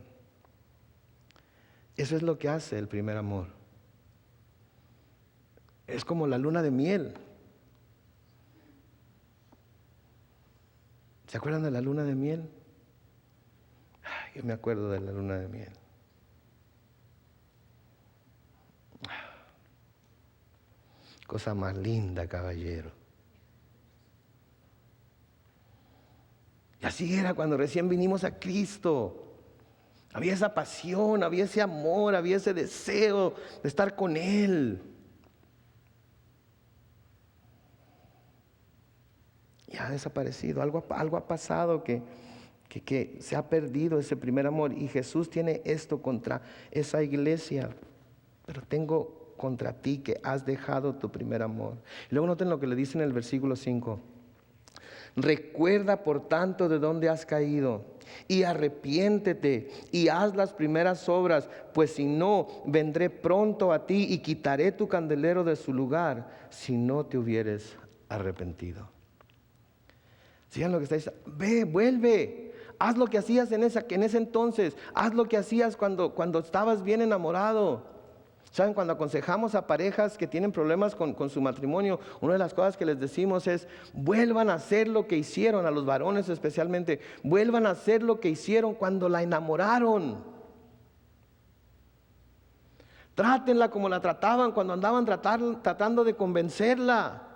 Eso es lo que hace el primer amor. Es como la luna de miel. ¿Se acuerdan de la luna de miel? Yo me acuerdo de la luna de miel. Cosa más linda, caballero. Y así era cuando recién vinimos a Cristo. Había esa pasión, había ese amor, había ese deseo de estar con Él. Y ha desaparecido, algo ha pasado que se ha perdido ese primer amor. Y Jesús tiene esto contra esa iglesia. Pero tengo contra ti que has dejado tu primer amor. Y luego noten lo que le dice en el versículo 5. Recuerda por tanto de dónde has caído y arrepiéntete y haz las primeras obras, pues si no, vendré pronto a ti y quitaré tu candelero de su lugar si no te hubieres arrepentido. Sigan lo que está diciendo. Ve, vuelve, haz lo que hacías en ese entonces, haz lo que hacías cuando estabas bien enamorado. ¿Saben? Cuando aconsejamos a parejas que tienen problemas con su matrimonio, una de las cosas que les decimos es: vuelvan a hacer lo que hicieron, a los varones especialmente, vuelvan a hacer lo que hicieron cuando la enamoraron. Trátenla como la trataban cuando andaban tratando de convencerla.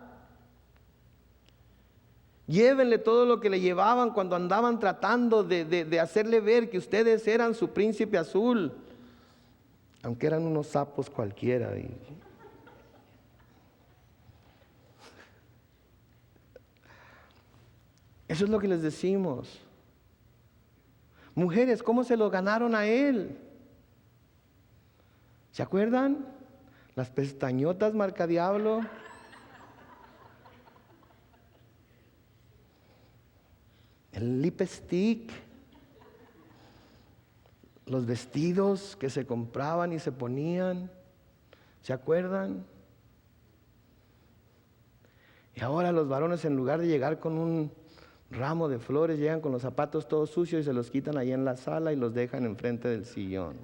Llévenle todo lo que le llevaban cuando andaban tratando de hacerle ver que ustedes eran su príncipe azul, aunque eran unos sapos cualquiera. Eso es lo que les decimos. Mujeres, ¿cómo se lo ganaron a Él? ¿Se acuerdan? Las pestañotas marca diablo. El lipstick. Los vestidos que se compraban y se ponían. ¿Se acuerdan? Y ahora los varones, en lugar de llegar con un ramo de flores, llegan con los zapatos todos sucios y se los quitan ahí en la sala y los dejan enfrente del sillón.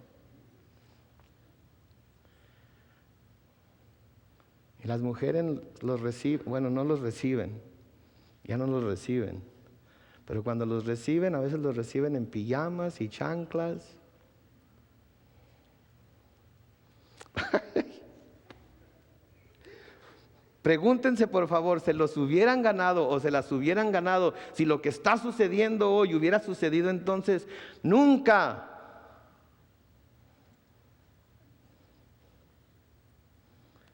Y las mujeres los reciben, bueno, no los reciben, ya no los reciben. Pero cuando los reciben, a veces los reciben en pijamas y chanclas. Pregúntense por favor, ¿se los hubieran ganado o se las hubieran ganado si lo que está sucediendo hoy hubiera sucedido entonces? Nunca.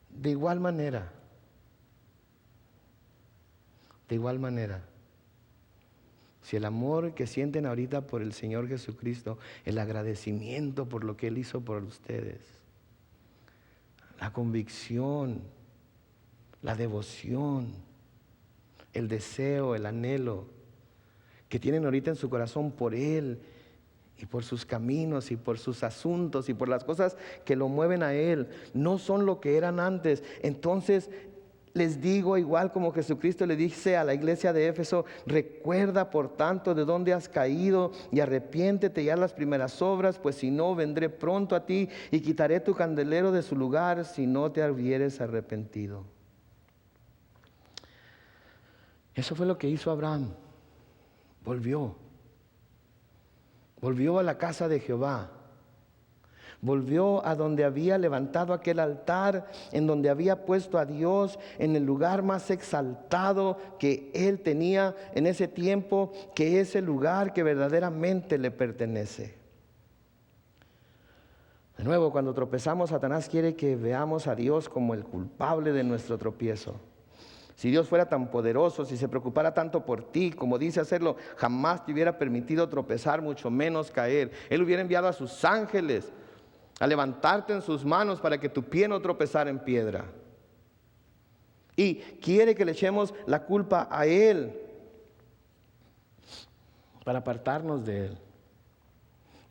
De igual manera, si el amor que sienten ahorita por el Señor Jesucristo, el agradecimiento por lo que Él hizo por ustedes, la convicción, la devoción, el deseo, el anhelo que tienen ahorita en su corazón por Él y por sus caminos y por sus asuntos y por las cosas que lo mueven a Él, no son lo que eran antes. Entonces les digo, igual como Jesucristo le dice a la iglesia de Éfeso: recuerda por tanto de dónde has caído y arrepiéntete y haz las primeras obras, pues si no, vendré pronto a ti y quitaré tu candelero de su lugar si no te hubieres arrepentido. Eso fue lo que hizo Abraham. Volvió a la casa de Jehová. Volvió a donde había levantado aquel altar, en donde había puesto a Dios en el lugar más exaltado que él tenía en ese tiempo, que es el lugar que verdaderamente le pertenece. De nuevo, cuando tropezamos, Satanás quiere que veamos a Dios como el culpable de nuestro tropiezo. Si Dios fuera tan poderoso, si se preocupara tanto por ti, como dice hacerlo, jamás te hubiera permitido tropezar, mucho menos caer. Él hubiera enviado a sus ángeles a levantarte en sus manos para que tu pie no tropezara en piedra. Y quiere que le echemos la culpa a Él para apartarnos de Él.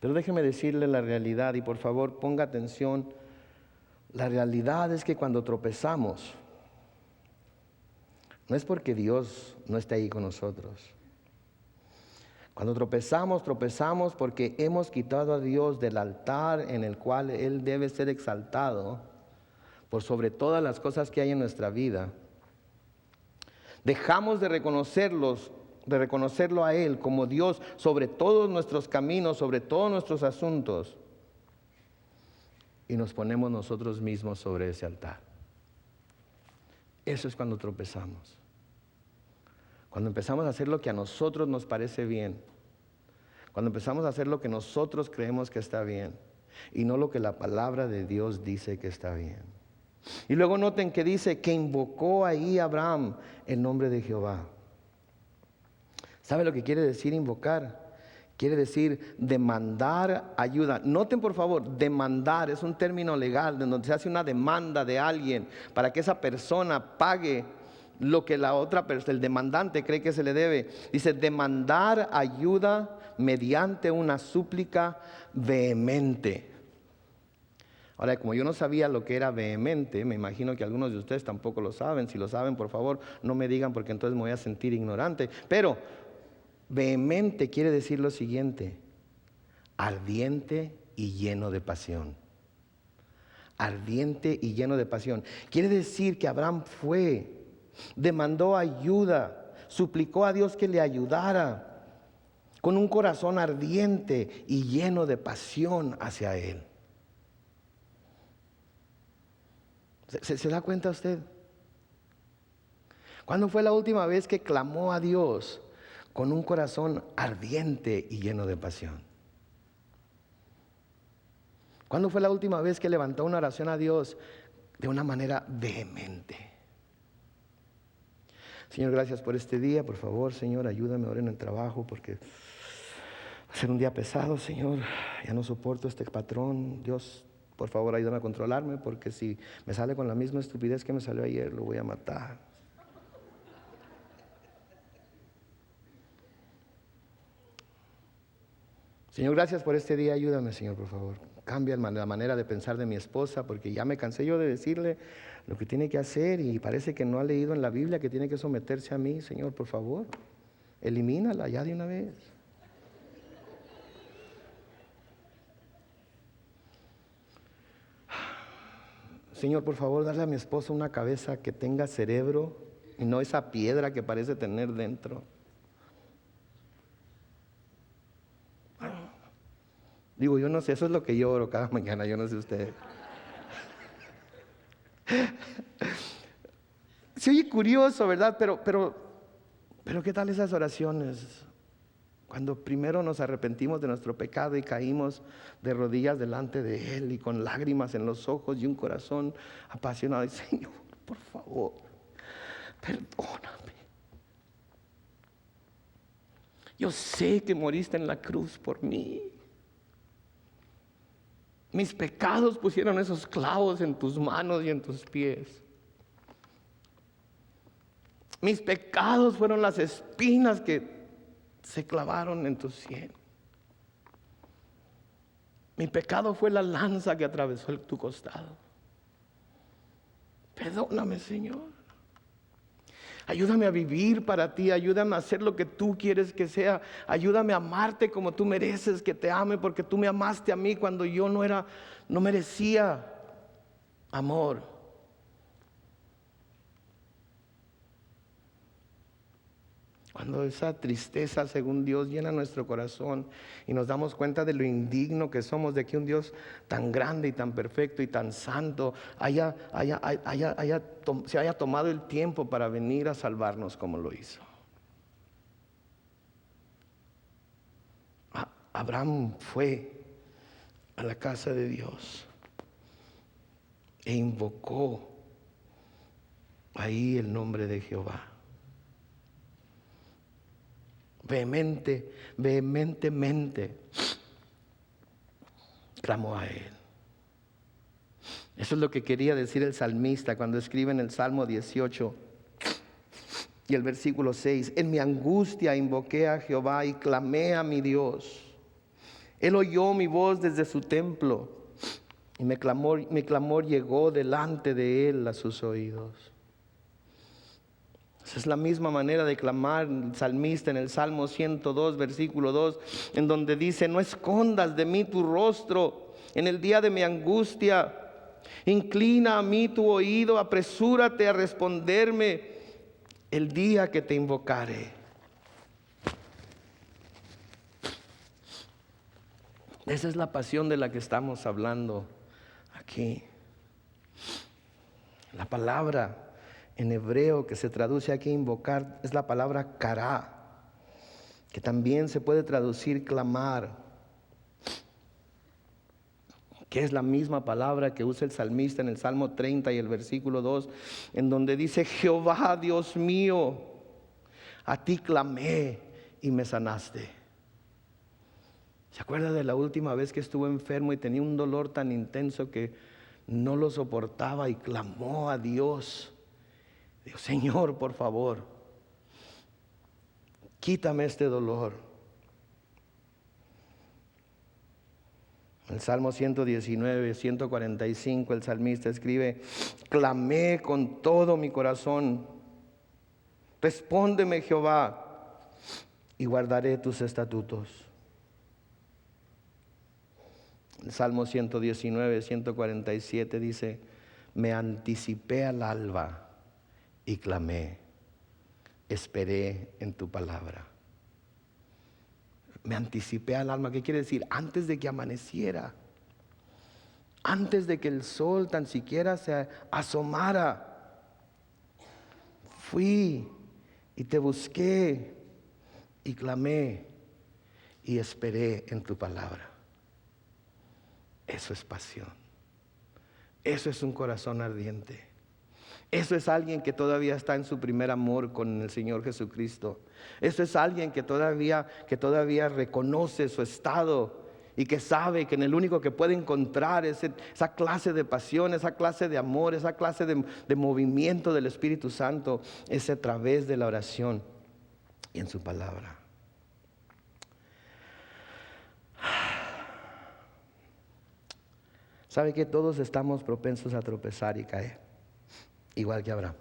Pero déjeme decirle la realidad, y por favor ponga atención. La realidad es que cuando tropezamos, no es porque Dios no esté ahí con nosotros. Cuando tropezamos porque hemos quitado a Dios del altar en el cual Él debe ser exaltado por sobre todas las cosas que hay en nuestra vida. Dejamos de reconocerlo a Él como Dios sobre todos nuestros caminos, sobre todos nuestros asuntos, y nos ponemos nosotros mismos sobre ese altar. Eso es cuando tropezamos. Cuando empezamos a hacer lo que a nosotros nos parece bien. Cuando empezamos a hacer lo que nosotros creemos que está bien y no lo que la palabra de Dios dice que está bien. Y luego noten que dice que invocó ahí Abraham el nombre de Jehová. ¿Sabe lo que quiere decir invocar? Quiere decir demandar ayuda. Noten por favor, demandar es un término legal donde se hace una demanda de alguien para que esa persona pague lo que la otra persona, el demandante, cree que se le debe. Dice demandar ayuda mediante una súplica vehemente. Ahora, como yo no sabía lo que era vehemente, me imagino que algunos de ustedes tampoco lo saben. Si lo saben, por favor, no me digan porque entonces me voy a sentir ignorante. Pero vehemente quiere decir lo siguiente: ardiente y lleno de pasión. Ardiente y lleno de pasión. Quiere decir que Abraham fue, demandó ayuda, suplicó a Dios que le ayudara, con un corazón ardiente y lleno de pasión hacia Él. ¿Se da cuenta usted? ¿Cuándo fue la última vez que clamó a Dios con un corazón ardiente y lleno de pasión? ¿Cuándo fue la última vez que levantó una oración a Dios de una manera vehemente? Señor, gracias por este día. Por favor, Señor, ayúdame ahora en el trabajo porque va a ser un día pesado, Señor. Ya no soporto este patrón. Dios, por favor, ayúdame a controlarme porque si me sale con la misma estupidez que me salió ayer, lo voy a matar. Señor, gracias por este día. Ayúdame, Señor, por favor. Cambia la manera de pensar de mi esposa porque ya me cansé yo de decirle lo que tiene que hacer y parece que no ha leído en la Biblia que tiene que someterse a mí. Señor, por favor, elimínala ya de una vez. Señor, por favor, dale a mi esposa una cabeza que tenga cerebro y no esa piedra que parece tener dentro. Digo, yo no sé, eso es lo que yo oro cada mañana, yo no sé usted. Se oye curioso, ¿verdad? Pero ¿qué tal esas oraciones? Cuando primero nos arrepentimos de nuestro pecado y caímos de rodillas delante de Él y con lágrimas en los ojos y un corazón apasionado. Y Señor, por favor, perdóname. Yo sé que moriste en la cruz por mí. Mis pecados pusieron esos clavos en tus manos y en tus pies. Mis pecados fueron las espinas que se clavaron en tu sien. Mi pecado fue la lanza que atravesó tu costado. Perdóname, Señor. Ayúdame a vivir para ti, ayúdame a hacer lo que tú quieres que sea. Ayúdame a amarte como tú mereces que te ame, porque tú me amaste a mí cuando yo no merecía amor. Cuando esa tristeza, según Dios, llena nuestro corazón y nos damos cuenta de lo indigno que somos, de que un Dios tan grande y tan perfecto y tan santo se haya tomado el tiempo para venir a salvarnos como lo hizo. Abraham fue a la casa de Dios e invocó ahí el nombre de Jehová. Vehementemente clamó a Él. Eso es lo que quería decir el salmista cuando escribe en el Salmo 18 y el versículo 6. En mi angustia invoqué a Jehová y clamé a mi Dios. Él oyó mi voz desde su templo y mi clamor llegó delante de Él a sus oídos. Esa es la misma manera de clamar el salmista en el Salmo 102, versículo 2, en donde dice: no escondas de mí tu rostro en el día de mi angustia. Inclina a mí tu oído, apresúrate a responderme el día que te invocare. Esa es la pasión de la que estamos hablando aquí. La palabra en hebreo que se traduce aquí invocar es la palabra kará, que también se puede traducir clamar, que es la misma palabra que usa el salmista en el Salmo 30 y el versículo 2, en donde dice: Jehová, Dios mío, a ti clamé y me sanaste. ¿Se acuerda de la última vez que estuvo enfermo y tenía un dolor tan intenso que no lo soportaba y clamó a Dios? Dijo: Señor, por favor, quítame este dolor. En el Salmo 119, 145, el salmista escribe: clamé con todo mi corazón, respóndeme, Jehová, y guardaré tus estatutos. El Salmo 119, 147 dice: me anticipé al alba y clamé, esperé en tu palabra. Me anticipé al alma. ¿Qué quiere decir? Antes de que amaneciera, antes de que el sol tan siquiera se asomara, fui y te busqué y clamé y esperé en tu palabra. Eso es pasión. Eso es un corazón ardiente. Eso es alguien que todavía está en su primer amor con el Señor Jesucristo. Eso es alguien que todavía reconoce su estado y que sabe que en el único que puede encontrar esa clase de pasión, esa clase de amor, esa clase de movimiento del Espíritu Santo es a través de la oración y en su palabra. ¿Sabe que todos estamos propensos a tropezar y caer? Igual que Abraham.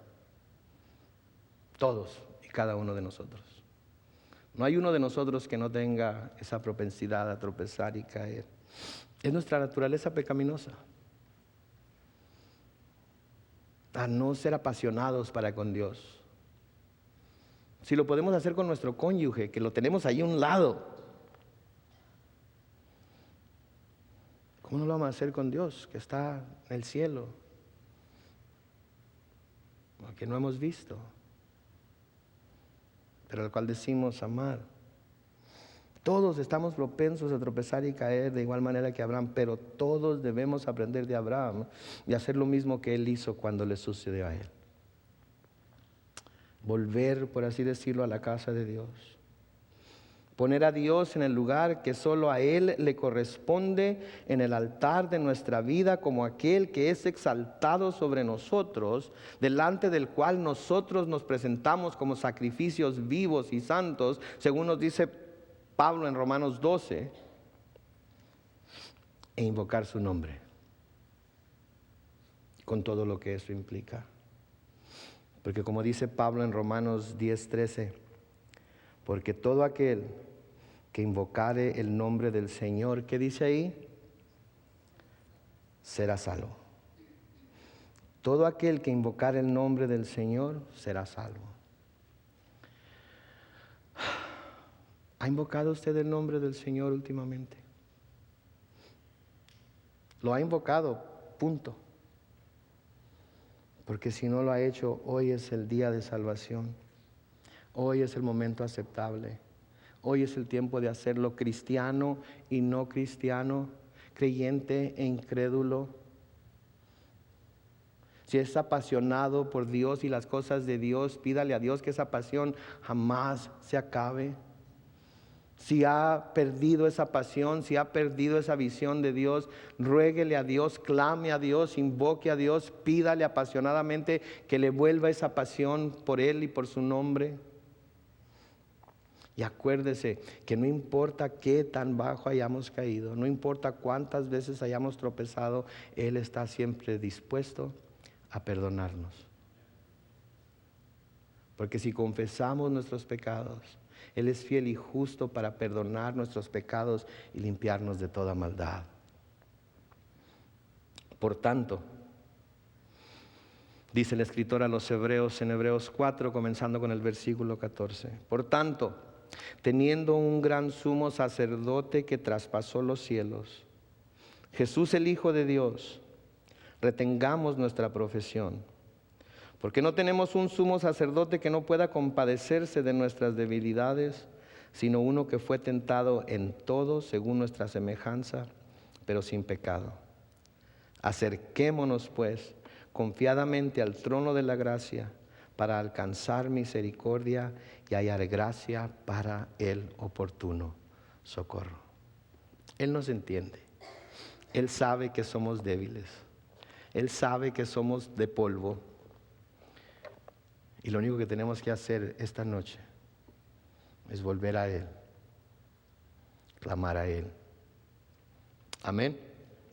Todos y cada uno de nosotros. No hay uno de nosotros que no tenga esa propensidad a tropezar y caer. Es nuestra naturaleza pecaminosa. A no ser apasionados para con Dios. Si lo podemos hacer con nuestro cónyuge, que lo tenemos ahí a un lado, ¿cómo no lo vamos a hacer con Dios, que está en el cielo? Que no hemos visto, pero al cual decimos amar. Todos estamos propensos a tropezar y caer de igual manera que Abraham, pero todos debemos aprender de Abraham y hacer lo mismo que él hizo cuando le sucedió a él. Volver, por así decirlo, a la casa de Dios. Poner a Dios en el lugar que solo a Él le corresponde en el altar de nuestra vida, como aquel que es exaltado sobre nosotros, delante del cual nosotros nos presentamos como sacrificios vivos y santos, según nos dice Pablo en Romanos 12, e invocar su nombre, con todo lo que eso implica. Porque como dice Pablo en Romanos 10:13, porque todo aquel que invocare el nombre del Señor, ¿qué dice ahí? Será salvo. Todo aquel que invocare el nombre del Señor será salvo. ¿Ha invocado usted el nombre del Señor últimamente? Lo ha invocado, punto. Porque si no lo ha hecho, hoy es el día de salvación. Hoy es el momento aceptable. Hoy es el tiempo de hacerlo, cristiano y no cristiano, creyente e incrédulo. Si es apasionado por Dios y las cosas de Dios, pídale a Dios que esa pasión jamás se acabe. Si ha perdido esa pasión, si ha perdido esa visión de Dios, ruéguele a Dios, clame a Dios, invoque a Dios, pídale apasionadamente que le vuelva esa pasión por Él y por su nombre. Y acuérdese que no importa qué tan bajo hayamos caído, no importa cuántas veces hayamos tropezado, Él está siempre dispuesto a perdonarnos. Porque si confesamos nuestros pecados, Él es fiel y justo para perdonar nuestros pecados y limpiarnos de toda maldad. Por tanto, dice el escritor a los Hebreos en Hebreos 4, comenzando con el versículo 14. Por tanto, teniendo un gran sumo sacerdote que traspasó los cielos, Jesús el Hijo de Dios, retengamos nuestra profesión. Porque no tenemos un sumo sacerdote que no pueda compadecerse de nuestras debilidades, sino uno que fue tentado en todo según nuestra semejanza, pero sin pecado. Acerquémonos pues confiadamente al trono de la gracia para alcanzar misericordia y hallar gracia para el oportuno socorro. Él nos entiende. Él sabe que somos débiles. Él sabe que somos de polvo. Y lo único que tenemos que hacer esta noche es volver a Él, clamar a Él. Amén.